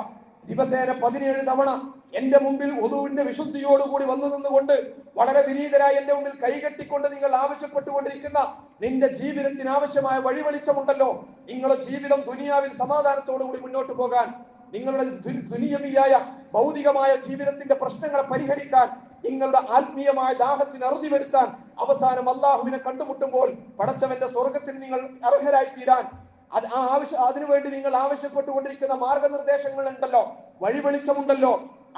ദിവസേന 17 തവണ എന്റെ മുമ്പിൽ ഒദുവിന്റെ വിശുദ്ധിയോടുകൂടി വന്നു നിന്നുകൊണ്ട് വളരെ വിനീതരായി എന്റെ മുമ്പിൽ കൈകെട്ടിക്കൊണ്ട് നിങ്ങൾ ആവശ്യപ്പെട്ടുകൊണ്ടിരിക്കുന്ന നിന്റെ ജീവിതത്തിന് ആവശ്യമായ വഴിവെളിച്ചമുണ്ടല്ലോ. നിങ്ങളുടെ ജീവിതം ദുനിയാവിൽ സമാധാനത്തോടുകൂടി മുന്നോട്ട് പോകാൻ, നിങ്ങളുടെ ദുനിയവിയായ ഭൗതികമായ ജീവിതത്തിന്റെ പ്രശ്നങ്ങളെ പരിഹരിക്കാൻ, നിങ്ങളുടെ ആത്മീയമായ ദാഹത്തിന് അറുതി വരുത്താൻ, അവസാനം അള്ളാഹുവിനെ കണ്ടുമുട്ടുമ്പോൾ പടച്ചവന്റെ സ്വർഗത്തിൽ നിങ്ങൾ അർഹരായി തീരാൻ, അതിനുവേണ്ടി നിങ്ങൾ ആവശ്യപ്പെട്ടുകൊണ്ടിരിക്കുന്ന മാർഗനിർദ്ദേശങ്ങൾ ഉണ്ടല്ലോ, വഴിവെളിച്ചമുണ്ടല്ലോ,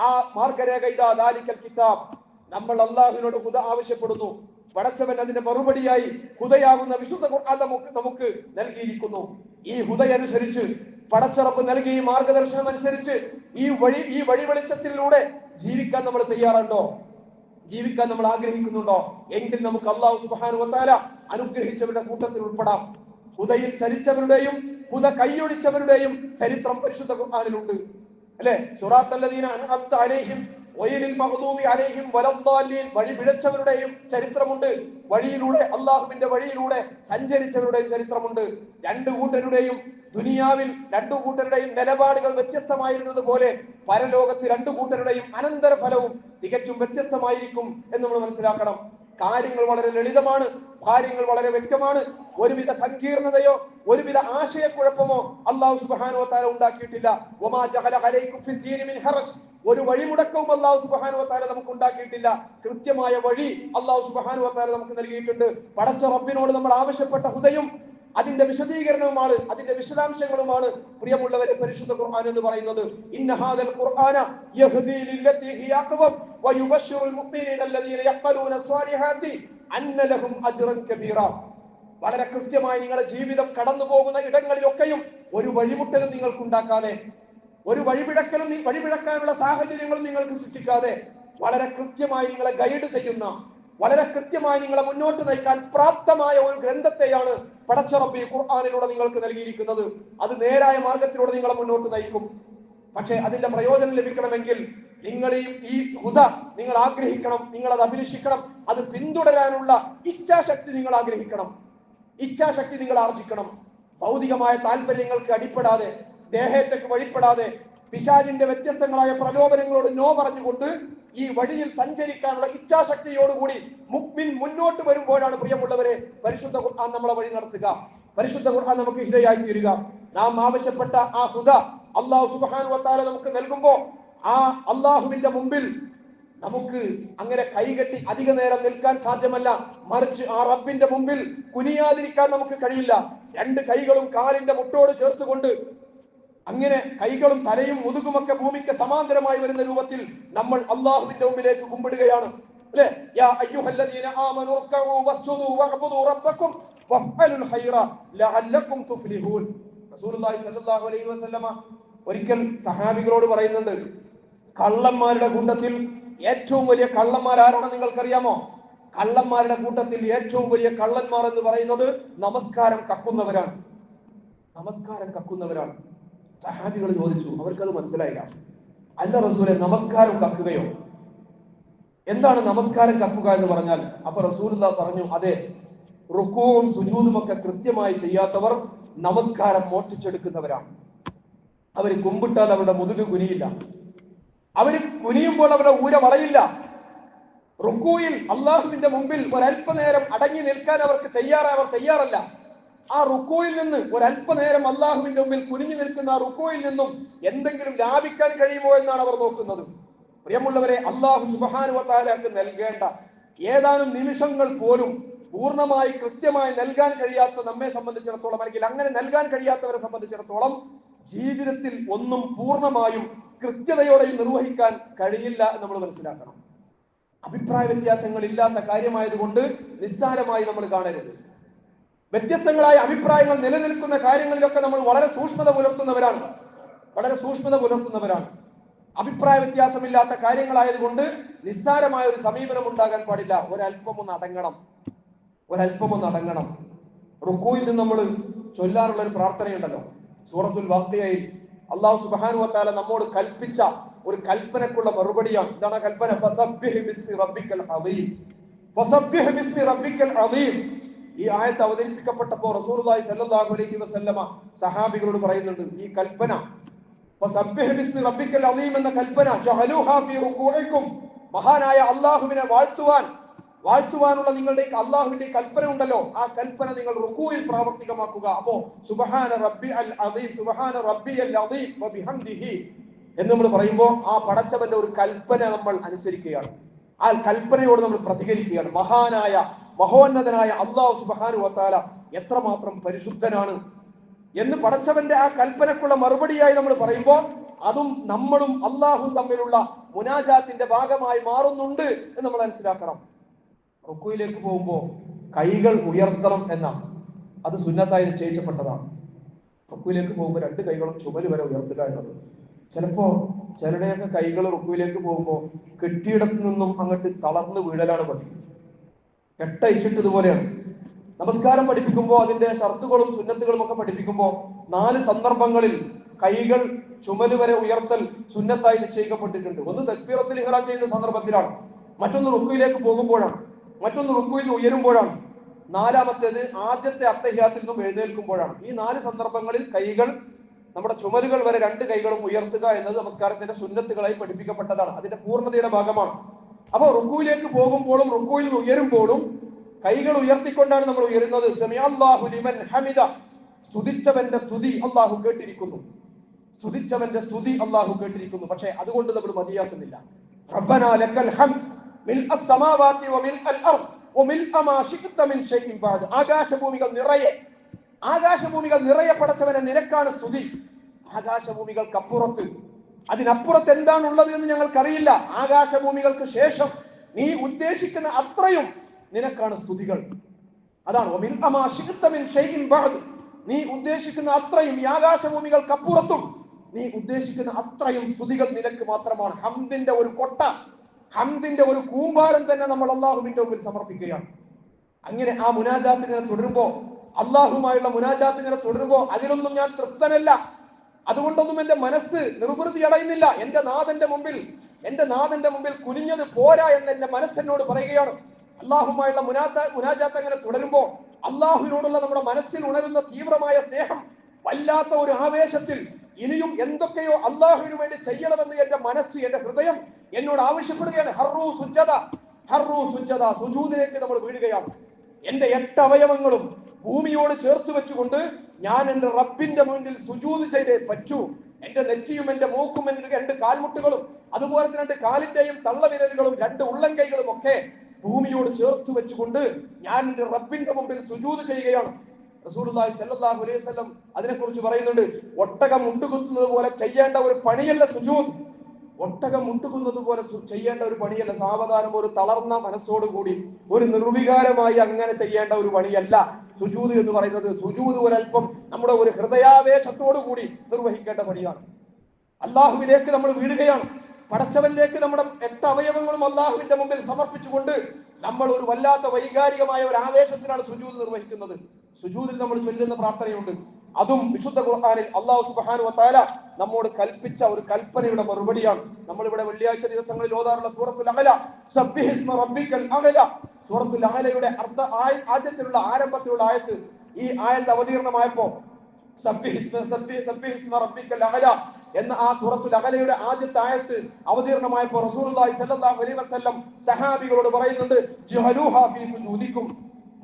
ആ മാർഗരേഖ ഇതാ ദാലിക്കൽ കിതാബ്. നമ്മൾ അള്ളാഹുവിനോട് ഹുദ ആവശ്യപ്പെടുന്നു, പടച്ചവൻ അതിന്റെ മറുപടിയായി ഹുദയാകുന്ന വിശുദ്ധ ഖുർആൻ നമുക്ക് നൽകിയിരിക്കുന്നു. ഈ ഹുദയനുസരിച്ച് പടച്ചറപ്പ് നൽകിയ മാർഗദർശനം അനുസരിച്ച് ഈ വഴിവെളിച്ചത്തിലൂടെ ജീവിക്കാൻ നമ്മൾ തയ്യാറുണ്ടോ? ജീവിക്കാൻ നമ്മൾ ആഗ്രഹിക്കുന്നുണ്ടോ? എങ്കിൽ നമുക്ക് അല്ലാഹു സുബ്ഹാനഹു വ തആല അനുഗ്രഹിച്ചവരുടെ കൂട്ടത്തിൽ ഉൾപ്പെടാം. ഹുദയിൽ ചരിച്ചവരുടെയും ഹുദ കൈയൊഴിച്ചവരുടെയും ചരിത്രം പരിശുദ്ധ ഖുർആനിലുണ്ട്, അല്ലെ? സിറാത്തല്ലദീന അൻഅംത അലൈഹിം ഗൈറിൽ മഗ്ദൂബി അലൈഹിം വലദ്ദാലിൻ, വഴി പിഴച്ചവരുടെയും ചരിത്രമുണ്ട്. വഴിയിലൂടെ അള്ളാഹുവിന്റെ വഴിയിലൂടെ സഞ്ചരിച്ചവരുടെയും ചരിത്രമുണ്ട്. രണ്ടു കൂട്ടരുടെയും ദുനിയാവിൽ രണ്ടു കൂട്ടരുടെയും നിലപാടുകൾ വ്യത്യസ്തമായിരുന്നത് പോലെ പരലോകത്ത് രണ്ടു കൂട്ടരുടെയും അനന്തര ഫലവും തികച്ചും വ്യത്യസ്തമായിരിക്കും എന്ന് നമ്മൾ മനസ്സിലാക്കണം. കാര്യങ്ങൾ വളരെ ലളിതമാണ്, കാര്യങ്ങൾ വളരെ വ്യക്തമാണ്. ഒരുവിധ സങ്കീർണതയോ ഒരുവിധ ആശയക്കുഴപ്പമോ അല്ലാഹു സുബ്ഹാനഹു വ തആല ഉണ്ടാക്കിയിട്ടില്ല. വമാ ജഅല അലൈക്കും ഫിദ്ദീനി മിൻ ഹറജ്, ഒരു വഴിമുടക്കവും അല്ലാഹു സുബ്ഹാനഹു വ തആല നമുക്ക് ഉണ്ടാക്കിയിട്ടില്ല. കൃത്യമായ വഴി അല്ലാഹു സുബ്ഹാനഹു വ തആല നമുക്ക് നൽകിയിട്ടുണ്ട്. പടച്ച റബ്ബിനോട് നമ്മൾ ആവശ്യപ്പെട്ട ഹുദയും അതിന്റെ വിശദീകരണവുമാണ്, അതിന്റെ വിശദാംശങ്ങളുമാണ് പ്രിയമുള്ളവരെ പരിശുദ്ധ ഖുർആൻ എന്ന് പറയുന്നത്. ഇന്ന ഹാദൽ ഖുർആന യഹ്ദീ ലില്ലതി ഹിയ അഖ്വം വയുബശ്ശിറുൽ മുഅ്മിനീന അല്ലദീന യഖ്ബലൂന സ്വാലിഹാത്തി അന്ന ലഹും അജ്റൻ കബീറ. വളരെ കൃത്യമായി നിങ്ങളുടെ ജീവിതം കടന്നു പോകുന്ന ഇടങ്ങളിലൊക്കെയും ഒരു വഴിമുട്ടലും നിങ്ങൾക്ക് ഉണ്ടാക്കാതെ, ഒരു വഴിപിഴക്കാനുള്ള സാഹചര്യങ്ങളും നിങ്ങൾക്ക് സൃഷ്ടിക്കാതെ വളരെ കൃത്യമായി നിങ്ങളെ ഗൈഡ് ചെയ്യുന്ന, വളരെ കൃത്യമായി നിങ്ങളെ മുന്നോട്ട് നയിക്കാൻ പ്രാപ്തമായ ഒരു ഗ്രന്ഥത്തെയാണ് പടച്ച റബ്ബ് ഈ ഖുർആനിലൂടെ നിങ്ങൾക്ക് നൽകിയിരിക്കുന്നത്. അത് നേരായ മാർഗത്തിലൂടെ നിങ്ങളെ മുന്നോട്ട് നയിക്കും. പക്ഷെ അതിന്റെ പ്രയോജനം ലഭിക്കണമെങ്കിൽ നിങ്ങൾ ഈ ഹുദ നിങ്ങൾ ആഗ്രഹിക്കണം, നിങ്ങൾ അത് അഭിലഷിക്കണം, അത് പിന്തുടരാനുള്ള ഇച്ഛാശക്തി നിങ്ങൾ ആഗ്രഹിക്കണം, ഇച്ഛാശക്തി നിങ്ങൾ ആർജിക്കണം. ഭൗതികമായ താല്പര്യങ്ങൾക്ക് അടിപ്പെടാതെ, ദേഹേച്ഛക്ക് വഴിപ്പെടാതെ, പിശാചിന്റെ വ്യത്യസ്തങ്ങളായ പ്രലോഭനങ്ങളോട് നോ പറഞ്ഞുകൊണ്ട് ഈ വഴിയിൽ സഞ്ചരിക്കാനുള്ള ഇച്ഛാശക്തിയോടുകൂടി മുഅ്മിൻ മുന്നോട്ട് വരുമ്പോഴാണ് പ്രിയമുള്ളവരെ പരിശുദ്ധ ഖുർആൻ നമ്മളെ വഴി നടത്തുക, പരിശുദ്ധ ഖുർആൻ നമുക്ക് ഹിദയായി തീരുക. നാം ആവശ്യപ്പെട്ട ആ ഹുദ അല്ലാഹു സുബ്ഹാനഹു വ തആല നമുക്ക് നൽകുമ്പോൾ ആ അള്ളാഹുവിന്റെ മുമ്പിൽ നമുക്ക് അങ്ങനെ കൈകെട്ടി അധിക നേരം നിൽക്കാൻ സാധ്യമല്ല. മറിച്ച് ആ റബ്ബിന്റെ മുമ്പിൽ കുനിയാതിരിക്കാൻ നമുക്ക് കഴിയില്ല. രണ്ട് കൈകളും കാലിന്റെ മുട്ടോട് ചേർത്തുകൊണ്ട് അങ്ങനെ കൈകളും തലയും മുതുകുമൊക്കെ ഭൂമിക്ക് സമാന്തരമായി വരുന്ന രൂപത്തിൽ നമ്മൾ അള്ളാഹുവിന്റെ മുമ്പിലേക്ക് കുമ്പിടുകയാണ്, അല്ലെ? യാ അയ്യുഹല്ലദീന ആമനൂ റക്കഊ വസ്ജുദൂ വഅബ്ദൂ റബ്ബക്കും വഫഅലുൽ ഖൈറ ലഅല്ലക്കും തുഫ്ലിഹൂൻ. റസൂലുള്ളാഹി സ്വല്ലല്ലാഹു അലൈഹി വസല്ലമ ഒരിക്കൽ സഹാബികളോട് പറയുന്നുണ്ട്, കള്ളന്മാരുടെ കൂട്ടത്തിൽ ഏറ്റവും വലിയ കള്ളന്മാർ ആരാണെന്ന് നിങ്ങൾക്കറിയാമോ? കള്ളന്മാരുടെ കൂട്ടത്തിൽ ഏറ്റവും വലിയ കള്ളന്മാർ എന്ന് പറയുന്നത് നമസ്കാരം കക്കുന്നവരാണ്, നമസ്കാരം കക്കുന്നവരാണ്. സഹാബികൾ ചോദിച്ചു, അവർക്കത് മനസ്സിലായില്ല. അല്ല റസൂലെ, നമസ്കാരം കക്കുകയോ? എന്താണ് നമസ്കാരം കക്കുക എന്ന് പറഞ്ഞാൽ? അപ്പൊ റസൂലുള്ളാഹി പറഞ്ഞു, അതെ, റുക്കൂവും സുജൂദും ഒക്കെ കൃത്യമായി ചെയ്യാത്തവർ നമസ്കാരം മോഷ്ടിച്ചെടുക്കുന്നവരാണ്. അവര് കുമ്പിട്ടാൽ അവരുടെ മുതുക് കുനിയില്ല, അവര് കുനിയുമ്പോൾ അവരുടെ ഊര വളയില്ല. റുക്കൂയിൽ അള്ളാഹുവിന്റെ മുമ്പിൽ ഒരല്പനേരം അടങ്ങി നിൽക്കാൻ അവർ തയ്യാറല്ല. ആ റുക്കൂയിൽ നിന്ന് ഒരല്പനേരം അള്ളാഹുവിന്റെ മുമ്പിൽ കുനിഞ്ഞു നിൽക്കുന്ന ആ റുക്കൂയിൽ നിന്നും എന്തെങ്കിലും ലാഭിക്കാൻ കഴിയുമോ എന്നാണ് അവർ നോക്കുന്നത്. പ്രിയമുള്ളവരെ, അള്ളാഹു സുബ്ഹാനഹു വ തആലക്ക് നൽകേണ്ട ഏതാനും നിമിഷങ്ങൾ പോലും പൂർണ്ണമായി കൃത്യമായി നൽകാൻ കഴിയാത്ത നമ്മെ സംബന്ധിച്ചിടത്തോളം, അല്ലെങ്കിൽ അങ്ങനെ നൽകാൻ കഴിയാത്തവരെ സംബന്ധിച്ചിടത്തോളം ജീവിതത്തിൽ ഒന്നും പൂർണ്ണമായും കൃത്യതയോടെയും നിർവഹിക്കാൻ കഴിയില്ല എന്ന് നമ്മൾ മനസ്സിലാക്കണം. അഭിപ്രായ വ്യത്യാസങ്ങൾ ഇല്ലാത്ത കാര്യമായതുകൊണ്ട് നിസ്സാരമായി നമ്മൾ കാണരുത്. വ്യത്യസ്തങ്ങളായ അഭിപ്രായങ്ങൾ നിലനിൽക്കുന്ന കാര്യങ്ങളിലൊക്കെ നമ്മൾ വളരെ സൂക്ഷ്മത പുലർത്തുന്നവരാണ്. അഭിപ്രായ വ്യത്യാസമില്ലാത്ത കാര്യങ്ങളായതുകൊണ്ട് നിസ്സാരമായ ഒരു സമീപനം ഉണ്ടാകാൻ പാടില്ല. ഒരല്പം ഒന്ന് അടങ്ങണം. റുക്കൂയിൽ നിന്ന് നമ്മൾ ചൊല്ലാറുള്ള ഒരു പ്രാർത്ഥനയുണ്ടല്ലോ, സൂറത്തുൽ വാഖിയയിൽ അല്ലാഹു സുബ്ഹാനഹു വ തആല നമ്മോട് കൽപ്പിച്ച ഒരു കൽപ്പനക്കുള്ള മറുപടിയാണ്. ഇതാണ് കൽപ്പന, ഫസബ്ബിഹ് ബിസ്മി റബ്ബിക്കൽ അദീം. ഫസബ്ബിഹ് ബിസ്മി റബ്ബിക്കൽ അദീം. ഈ ആയത്ത് അവതരിപ്പിക്കപ്പെട്ടപ്പോൾ റസൂലുള്ളാഹി സ്വല്ലല്ലാഹു അലൈഹി വസല്ലമ സഹാബികളോട് പറയുന്നുണ്ട്, ഈ കൽപ്പന ഫസബ്ബിഹ് ബിസ്മി റബ്ബിക്കൽ അദീം എന്ന കൽപ്പന ജഅലൂഹാ ഫീ റുകൂഇക്കും, മഹാനായ അല്ലാഹുവിനെ വാഴ്ത്തുവാനുള്ള നിങ്ങളുടെ അള്ളാഹുവിന്റെ കൽപ്പന ഉണ്ടല്ലോ, ആ കൽപ്പന നിങ്ങൾ റുകൂയിൽ പ്രാവർത്തികമാക്കുക. അപ്പോ സുബ്ഹാന റബ്ബിയൽ അദീം, സുബ്ഹാന റബ്ബിയൽ അദീം വബിഹംദിഹി എന്ന് നമ്മൾ പറയുമ്പോൾ ആ പടച്ചവന്റെ ഒരു കൽപ്പന നമ്മൾ അനുസരിക്കുകയാണ്, ആ കൽപ്പനയോട് നമ്മൾ പ്രതികരിക്കുകയാണ്. മഹോന്നതനായ അല്ലാഹു സുബ്ഹാനഹു വ തആല എത്രമാത്രം പരിശുദ്ധനാണ് എന്ന് പടച്ചവന്റെ ആ കൽപ്പനക്കുള്ള മറുപടിയായി നമ്മൾ പറയുമ്പോൾ അതും നമ്മളും അള്ളാഹും തമ്മിലുള്ള മുനാജാത്തിന്റെ ഭാഗമായി മാറുന്നുണ്ട് എന്ന് നമ്മൾ മനസ്സിലാക്കണം. റുക്കൂയിലേക്ക് പോകുമ്പോൾ കൈകൾ ഉയർത്തണം എന്നാണ്, അത് സുന്നത്തായി നിശ്ചയിക്കപ്പെട്ടതാണ്. റുക്കൂയിലേക്ക് പോകുമ്പോൾ രണ്ട് കൈകളും ചുമല് വരെ ഉയർത്തുക എന്നത്. ചിലരുടെയൊക്കെ കൈകൾ റുക്കൂയിലേക്ക് പോകുമ്പോൾ കെട്ടിയിടത്തു നിന്നും അങ്ങോട്ട് തളർന്ന് വീഴലാണ് പതിവ്, കെട്ടയച്ചിട്ടതുപോലെയാണ്. നമസ്കാരം പഠിപ്പിക്കുമ്പോൾ അതിന്റെ ഷർത്തുകളും സുന്നത്തുകളും ഒക്കെ പഠിപ്പിക്കുമ്പോൾ 4 സന്ദർഭങ്ങളിൽ കൈകൾ ചുമല് വരെ ഉയർത്തൽ സുന്നത്തായി നിശ്ചയിക്കപ്പെട്ടിട്ടുണ്ട്. ഒന്ന് തക്ബീറത്തുൽ ഇഹ്റാം ചെയ്യുന്ന സന്ദർഭത്തിലാണ്, മറ്റൊന്ന് റുക്കൂയിലേക്ക് പോകുമ്പോഴാണ്, മറ്റൊന്ന് റുക്കൂയിൽ ഉയരുമ്പോഴാണ്, നാലാമത്തേത് ആദ്യത്തെ അത്തഹിയാത്തിൽ നിന്നും എഴുന്നേൽക്കുമ്പോഴാണ്. ഈ 4 സന്ദർഭങ്ങളിൽ കൈകൾ, നമ്മുടെ ചുമലുകൾ വരെ 2 കൈകളും ഉയർത്തുക എന്നത് നമസ്കാരത്തിന്റെ സുന്നത്തുകളായി പഠിപ്പിക്കപ്പെട്ടതാണ്, അതിന്റെ പൂർണ്ണതയുടെ ഭാഗമാണ്. അപ്പോൾ റുക്കൂയിലേക്ക് പോകുമ്പോഴും റുക്കൂയിൽ ഉയരുമ്പോഴും കൈകൾ ഉയർത്തിക്കൊണ്ടാണ് നമ്മൾ ഉയരുന്നത്. സമിഅല്ലാഹു ലിമൻ ഹമിദ, സ്തുതിച്ചവന്റെ സ്തുതി അല്ലാഹു കേട്ടിരിക്കുന്നു, പക്ഷേ അതുകൊണ്ട് നമ്മൾ മതിയാക്കുന്നില്ല. റബ്ബനാ ലക്കൽ ഹംദ് മിൽഅസ് സമാവാതി വമിൽഅൽ അർദ് വമിൽഅ മാ ശിഅ്ത മിൻ ഷൈഇൻ ബഅദ്. ആകാശഭൂമികൾ നിറയെ പടച്ചവനെ നിനക്കാണ് സ്തുതി. ആകാശഭൂമികൾക്കപ്പുറത്ത്, അതിനപ്പുറത്ത് എന്താണുള്ളത് എന്ന് ഞങ്ങൾക്കറിയില്ല. ആകാശഭൂമികൾക്ക് ശേഷം നീ ഉദ്ദേശിക്കുന്ന അത്രയും നിനക്കാണ് സ്തുതികൾ. അതാണ് വമിൽഅ മാ ശിഅ്ത മിൻ ഷൈഇൻ ബഅദ്. നീ ഉദ്ദേശിക്കുന്ന അത്രയും, ഈ ആകാശഭൂമികൾക്കപ്പുറത്തും നീ ഉദ്ദേശിക്കുന്ന അത്രയും സ്തുതികൾ നിനക്ക് മാത്രമാണ്. ഹംദിന്റെ ഒരു കൊട്ട, ഹംദിന്റെ ഒരു കൂമ്പാരം തന്നെ നമ്മൾ അള്ളാഹുവിന്റെ മുമ്പിൽ സമർപ്പിക്കുകയാണ്. അങ്ങനെ ആ മുനാജാത്ത് ഇങ്ങനെ തുടരുമ്പോ, അള്ളാഹുമായുള്ള മുനാജാത്ത് ഇങ്ങനെ തുടരുമ്പോ അതിലൊന്നും ഞാൻ തൃപ്തനല്ല, അതുകൊണ്ടൊന്നും എന്റെ മനസ്സ് നിർവൃതി അടയുന്നില്ല. എന്റെ നാഥന്റെ മുമ്പിൽ എന്റെ നാഥന്റെ മുമ്പിൽ കുനിഞ്ഞത് പോരാ എന്ന് എന്റെ മനസ്സെന്നോട് പറയുകയാണ്. അള്ളാഹുമായുള്ള മുനാജാത്ത് അങ്ങനെ തുടരുമ്പോൾ അള്ളാഹുവിനോടുള്ള നമ്മുടെ മനസ്സിൽ ഉണരുന്ന തീവ്രമായ സ്നേഹം, വല്ലാത്ത ഒരു ആവേശത്തിൽ ഇനിയും എന്തൊക്കെയോ അള്ളാഹുവിന് വേണ്ടി ചെയ്യണമെന്ന് എന്റെ മനസ്സ്, എന്റെ ഹൃദയം എന്നോട് ആവശ്യപ്പെടുകയാണ്. ഹർറു സുജ്ജദ, ഹർറു സുജ്ജദ, സുജൂദിലേക്ക് നമ്മൾ വീഴുകയാണ്. എന്റെ 8 അവയവങ്ങളും ഭൂമിയോട് ചേർത്ത് വെച്ചുകൊണ്ട് ഞാൻ എന്റെ റബ്ബിന്റെ മുന്നിൽ സുജൂദ് ചെയ്തേ പറ്റൂ. എന്റെ നെറ്റിയും എന്റെ മൂക്കും എന്റെ 2 കാൽമുട്ടുകളും അതുപോലെ തന്നെ 2 കാലിന്റെയും തള്ളവിരലുകളും 2 ഉള്ളംകൈകളും ഒക്കെ ഭൂമിയോട് ചേർത്ത് വെച്ചുകൊണ്ട് ഞാൻ എന്റെ റബ്ബിന്റെ മുമ്പിൽ സുജൂദ് ചെയ്യുകയാണ്. റസൂലുള്ളാഹി സ്വല്ലല്ലാഹു അലൈഹി വസല്ലം അതിനെക്കുറിച്ച് പറയുന്നുണ്ട്, ഒട്ടകം മുട്ടുകുത്തുന്നത് പോലെ ചെയ്യേണ്ട ഒരു പണിയല്ല സുജൂദ്. ഒട്ടകം മുട്ടുകുന്നത് പോലെ ചെയ്യേണ്ട ഒരു പണിയല്ല. സാവധാനം ഒരു തളർന്ന മനസ്സോടുകൂടി ഒരു നിർവികാരമായി അങ്ങനെ ചെയ്യേണ്ട ഒരു പണിയല്ല സുജൂദ് എന്ന് പറയുന്നത്. സുജൂദ് ഒരൽപ്പം നമ്മുടെ ഒരു ഹൃദയാവേശത്തോടു കൂടി നിർവഹിക്കേണ്ട പണിയാണ്. അള്ളാഹുവിലേക്ക് നമ്മൾ വീഴുകയാണ്. പടച്ചവനിലേക്ക് നമ്മുടെ 8 അവയവങ്ങളും അള്ളാഹുവിന്റെ മുമ്പിൽ സമർപ്പിച്ചുകൊണ്ട് നമ്മൾ ഒരു വല്ലാത്ത വൈകാരികമായ ഒരു ആവേശത്തിലാണ് സുജൂദ് നിർവഹിക്കുന്നത്. സുജൂദിൽ നമ്മൾ ചൊല്ലുന്ന പ്രാർത്ഥനയുണ്ട്. അതും വിശുദ്ധ ഖുർആനിൽ അല്ലാഹു സുബ്ഹാനഹു വ തആല നമ്മോട് കൽപ്പിച്ച ഒരു കൽപ്പനയുടെ മറുപടിയാണ്. നമ്മളിവിടെ വെള്ളിയാഴ്ച ദിവസങ്ങളിൽ ഓതാറുള്ള സൂറത്തുൽ അഅല, സബ്ബിഹിസ്മ റബ്ബിക്കൽ അഅല. സൂറത്തുൽ അഅലയുടെ ആദ്യത്തിലുള്ള ആരംഭത്തിലുള്ള ആയത്ത്, ഈ ആയത്ത് അവതീർണമായപ്പോ സബ്ബിഹിസ്മ റബ്ബിക്കൽ അഅല എന്ന ആ സൂറത്തുൽ അഅലയുടെ ആദ്യത്തെ ആയത്ത് അവതീർണമായപ്പോ റസൂലുള്ളാഹി സ്വല്ലല്ലാഹു അലൈഹി വസല്ലം സഹാബികളോട് പറയുന്നുണ്ട്, ജ്ഹലൂഹാ ഫീ സുജൂദിക്കും,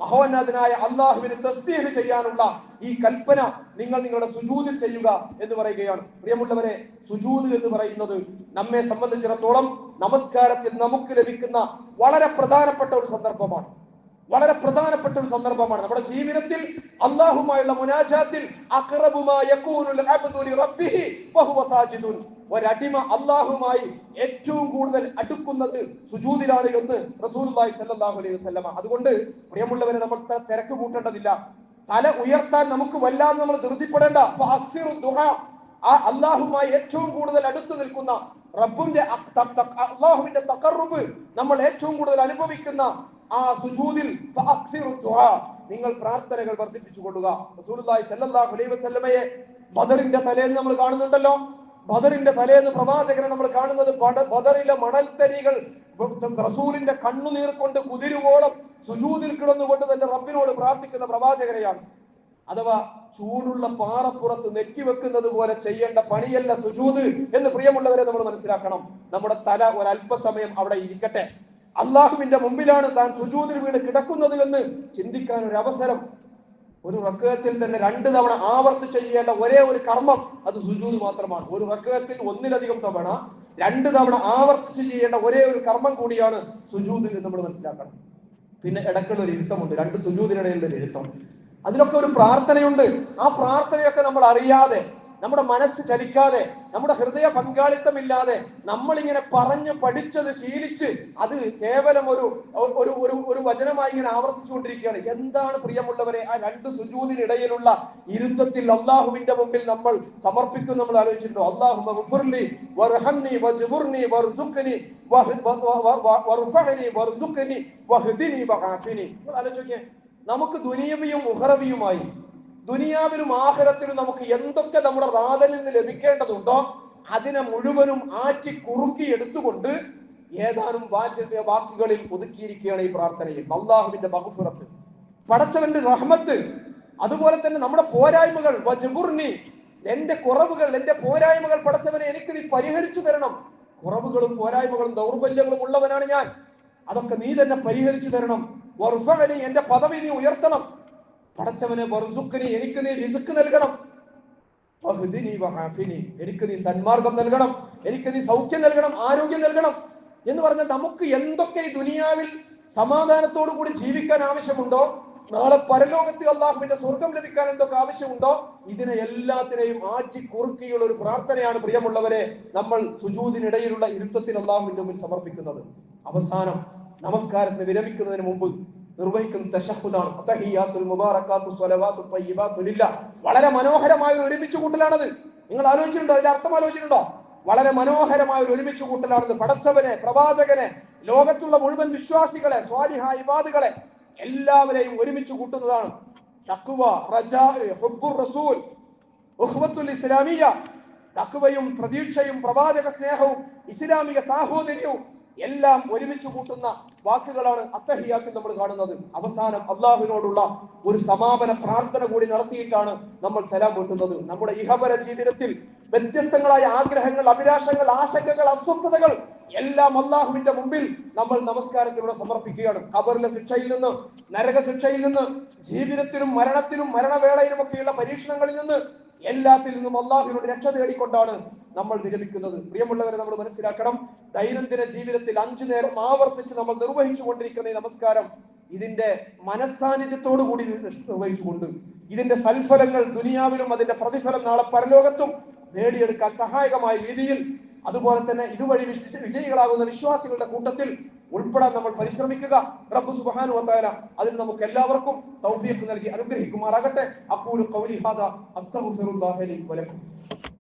മഹോന്നതനായ അള്ളാഹുവിന് തസ്ബീഹ് ചെയ്യാനുള്ള ഈ കൽപ്പന നിങ്ങൾ നിങ്ങളുടെ സുജൂദിൽ ചെയ്യുക എന്ന് പറയുകയാണ്. പ്രിയമുള്ളവരെ, സുജൂദ് എന്ന് പറയുന്നത് നമ്മെ സംബന്ധിച്ചിടത്തോളം നമസ്കാരത്തിൽ നമുക്ക് ലഭിക്കുന്ന വളരെ പ്രധാനപ്പെട്ട ഒരു സന്ദർഭമാണ്. വളരെ പ്രധാനപ്പെട്ട ഒരു സന്ദർഭമാണ്. നമ്മുടെ ജീവിതത്തിൽ അള്ളാഹുമായുള്ള മുനാജാത്തിൽ അഖ്റബു മാ യകൂനുൽ അബ്ദു ലിറബ്ബിഹി വഹുവ സാജിദുൻ, ഒരടിമ അള്ളാഹുമായി ഏറ്റവും കൂടുതൽ അടുക്കുന്നത് സുജൂദിലാണ് എന്ന് റസൂലുള്ളാഹി സ്വല്ലല്ലാഹു അലൈഹി വസല്ലമ. അതുകൊണ്ട് പ്രിയമുള്ളവരെ, നമ്മൾ തിരക്ക് കൂട്ടേണ്ടതില്ല. തല ഉയർത്താൻ നമുക്ക് വല്ലാതെ നമ്മൾ ധൃതിപ്പെടേണ്ട. ആ അള്ളാഹുമായി ഏറ്റവും കൂടുതൽ അടുത്ത് നിൽക്കുന്ന റബ്ബിന്റെ അള്ളാഹുവിന്റെ തഖർറുബ് നമ്മൾ ഏറ്റവും കൂടുതൽ അനുഭവിക്കുന്ന ആ സുജൂദിൽ നിങ്ങൾ പ്രാർത്ഥനകൾ വർദ്ധിപ്പിച്ചു കൊള്ളുക. റസൂലുള്ളാഹി സ്വല്ലല്ലാഹു അലൈഹി വസല്ലമയെ ബദറിന്റെ തലേന്ന് നമ്മൾ കാണുന്നുണ്ടല്ലോ. ബദറിന്റെ തലേന്ന് പ്രവാചകനെ നമ്മൾ കാണുന്നത് ബദറിലെ മണൽത്തരികൾ റസൂലിന്റെ കണ്ണുനീർ കൊണ്ട് കുതിരുവോളം സുജൂദിൽ കിടന്നുകൊണ്ട് തന്നെ റബ്ബിനോട് പ്രാർത്ഥിക്കുന്ന പ്രവാചകരെയാണ്. അഥവാ ചൂടുള്ള പാറപ്പുറത്ത് നെറ്റിവെക്കുന്നത് പോലെ ചെയ്യേണ്ട പണിയല്ല സുജൂദ് എന്ന് പ്രിയമുള്ളവരെ നമ്മൾ മനസ്സിലാക്കണം. നമ്മുടെ തല ഒരല്പസമയം അവിടെ ഇരിക്കട്ടെ. അള്ളാഹുവിന്റെ മുമ്പിലാണ് താൻ സുജൂദിൽ വീണ് കിടക്കുന്നത് എന്ന് ചിന്തിക്കാൻ ഒരു അവസരം. ഒരു റക്അത്തിൽ തന്നെ 2 തവണ ആവർത്തിച്ച് ചെയ്യേണ്ട ഒരേ ഒരു കർമ്മം അത് സുജൂദ് മാത്രമാണ്. ഒരു റക്അത്തിൽ 1-ലധികം തവണ 2 തവണ ആവർത്തിച്ച് ചെയ്യേണ്ട ഒരേ ഒരു കർമ്മം കൂടിയാണ് സുജൂദ് എന്ന് നമ്മൾ മനസ്സിലാക്കണം. പിന്നെ ഇടയ്ക്കുള്ള ഒരു ഇരുത്തമുണ്ട്, 2 സുജൂദിനിടയിലുള്ള ഒരു ഇരുത്തം. അതിലൊക്കെ ഒരു പ്രാർത്ഥനയുണ്ട്. ആ പ്രാർത്ഥനയൊക്കെ നമ്മൾ അറിയാതെ, നമ്മുടെ മനസ്സ് ചലിക്കാതെ, നമ്മുടെ ഹൃദയ പങ്കാളിത്തമില്ലാതെ നമ്മളിങ്ങനെ പറഞ്ഞു പഠിച്ചത് ശീലിച്ച് അത് കേവലം ഒരു വചനമായി ഇങ്ങനെ ആവർത്തിച്ചുകൊണ്ടിരിക്കുകയാണ്. എന്താണ് പ്രിയമുള്ളവരെ ആ 2 സുജൂദിനിടയിലുള്ള ഇരുത്തത്തിൽ അള്ളാഹുവിന്റെ മുമ്പിൽ നമ്മൾ സമർപ്പിക്കും? നമ്മൾ ആലോചിച്ചിട്ടുണ്ടോ? അല്ലാഹുമ്മ ഗഫിർലി വർഹംനി വജ്ബുർനി വർസുഖ്നി വർഫഅനി വർസുഖ്നി വഹ്ദിനി വആഫിനി. നിങ്ങൾ ആലോചിക്കേ, നമുക്ക് ദുനിയവിയും ഉഖറവിയുമായി, ദുനിയാവിലും ആഖിറത്തിലും നമുക്ക് എന്തൊക്കെ നമ്മുടെ റാദലിൽ നിന്ന് ലഭിക്കേണ്ടതുണ്ടോ അതിനെ മുഴുവനും ആറ്റി കുറുക്കി എടുത്തുകൊണ്ട് ഏതാനും വാക്കുകളിൽ ഒതുക്കിയിരിക്കുകയാണ് ഈ പ്രാർത്ഥനയിൽ. അള്ളാഹുവിന്റെ മഗ്ഫിറത്ത്, പടച്ചവന്റെ റഹ്മത്ത്, അതുപോലെ തന്നെ നമ്മുടെ പോരായ്മകൾ, വജ്ബുർനി, എന്റെ കുറവുകൾ, എന്റെ പോരായ്മകൾ പടച്ചവനെ എനിക്ക് നീ പരിഹരിച്ചു തരണം. കുറവുകളും പോരായ്മകളും ദൗർബല്യങ്ങളും ഉള്ളവനാണ് ഞാൻ, അതൊക്കെ നീ തന്നെ പരിഹരിച്ചു തരണം. വർഫഅനി, എന്റെ പദവി നീ ഉയർത്തണം. പടച്ചവനെ വർസുഖ്നി, എനിക്ക് നീ റിസ്ക് നൽകണം. വഹ്ദിനി വആഫിനി, എനിക്ക് നീ സന്മാർഗം നൽകണം, എനിക്ക് നീ സൗഖ്യം നൽകണം, ആരോഗ്യം നൽകണം എന്ന് പറഞ്ഞാൽ നമുക്ക് എന്തൊക്കെ ഈ ദുനിയാവിൽ സമാധാനത്തോടു കൂടി ജീവിക്കാൻ ആവശ്യമുണ്ടോ, നാളെ പരലോകത്തിൽ അള്ളാഹുവിന്റെ സ്വർഗം ലഭിക്കാൻ എന്തൊക്കെ ആവശ്യമുണ്ടോ, ഇതിനെ എല്ലാത്തിനെയും ആറ്റി കുറുക്കിയുള്ള ഒരു പ്രാർത്ഥനയാണ് പ്രിയമുള്ളവരെ നമ്മൾ സുജൂദിനിടയിലുള്ള ഇരുത്തത്തിൽ അള്ളാഹുവിന്റെ മുമ്പിൽ സമർപ്പിക്കുന്നത്. അവസാനം നമസ്കാരത്തിന് വിരമിക്കുന്നതിന് മുമ്പ് നിർവഹിക്കുന്ന തശഹുദാണ്. അത്തഹിയ്യാത്തുൽ മുബാറകാത്തു സ്വലവാത്തു തയ്യിബാത്തു ലില്ലാഹ്. വളരെ മനോഹരമായ ഒരു ഒരുമിച്ച് കൂട്ടലാണത്. നിങ്ങൾ ആലോചിച്ചിട്ടുണ്ടോ? അതിന്റെ അർത്ഥം ആലോചിച്ചിട്ടുണ്ടോ? വളരെ മനോഹരമായ ഒരു ഒരുമിച്ച് കൂട്ടലാണത്. പടച്ചവനെ, പ്രവാചകനെ, ലോകത്തുള്ള മുഴുവൻ വിശ്വാസികളെ, സ്വാലിഹായ ഇബാദുകളെ എല്ലാവരെയും ഒരുമിച്ച് കൂട്ടുന്നതാണ്. തഖ്വ, റജാ, ഹുബ്ബുർ റസൂൽ, ഉഖ്വത്തുൽ ഇസ്ലാമിയ, തഖ്വയും പ്രതീക്ഷയും പ്രവാചക സ്നേഹവും ഇസ്ലാമിക സാഹോദര്യവും എല്ലാം ഒരുമിച്ച് കൂട്ടുന്ന വാക്കുകളാണ് അത്തഹിയാത്തിൽ നമ്മൾ കാണുന്നത്. അവസാനം അള്ളാഹുവിനോടുള്ള ഒരു സമാപന പ്രാർത്ഥന കൂടി നടത്തിയിട്ടാണ് നമ്മൾ സലാം വീട്ടുന്നത്. നമ്മുടെ ഇഹപര ജീവിതത്തിൽ വ്യത്യസ്തങ്ങളായ ആഗ്രഹങ്ങൾ, അഭിലാഷങ്ങൾ, ആശങ്കകൾ, അസ്വസ്ഥതകൾ എല്ലാം അള്ളാഹുവിന്റെ മുമ്പിൽ നമ്മൾ നമസ്കാരത്തിലൂടെ സമർപ്പിക്കുകയാണ്. ഖബറിലെ ശിക്ഷയിൽ നിന്ന്, നരക ശിക്ഷയിൽ നിന്ന്, ജീവിതത്തിലും മരണത്തിലും മരണവേളയിലും ഒക്കെയുള്ള പരീക്ഷണങ്ങളിൽ നിന്ന് എല്ലാത്തിൽ നിന്നും അള്ളാഹുവിനോട് രക്ഷ തേടിക്കൊണ്ടാണ് നമ്മൾ വിരമിക്കുന്നത്. പ്രിയമുള്ളവരെ, നമ്മൾ മനസ്സിലാക്കണം, ദൈനംദിന ജീവിതത്തിൽ 5 നേരം ആവർത്തിച്ച് നമ്മൾ നിർവഹിച്ചു കൊണ്ടിരിക്കുന്ന ഈ നമസ്കാരം ഇതിന്റെ മനസ്സാന്നിധ്യത്തോടു കൂടി നിർവഹിച്ചുകൊണ്ട് ഇതിന്റെ സൽഫലങ്ങൾ ദുനിയാവിലും അതിന്റെ പ്രതിഫലം നാളെ പരലോകത്തും നേടിയെടുക്കാൻ സഹായകമായ രീതിയിൽ, അതുപോലെ തന്നെ ഇതുവഴി വിജയികളാകുന്ന വിശ്വാസികളുടെ കൂട്ടത്തിൽ ഉൾപ്പെടാൻ നമ്മൾ പരിശ്രമിക്കുക. റബ്ബ് സുബ്ഹാനഹു വ തആല അതിന് നമുക്ക് എല്ലാവർക്കും തൗഫീഖ് നൽകി അനുഗ്രഹിക്കുമാറാകട്ടെ. അഖൂലു ഖൗലി ഹാദാ അസ്തഗ്ഫിറുല്ലാഹ ലി വ ലക്കും.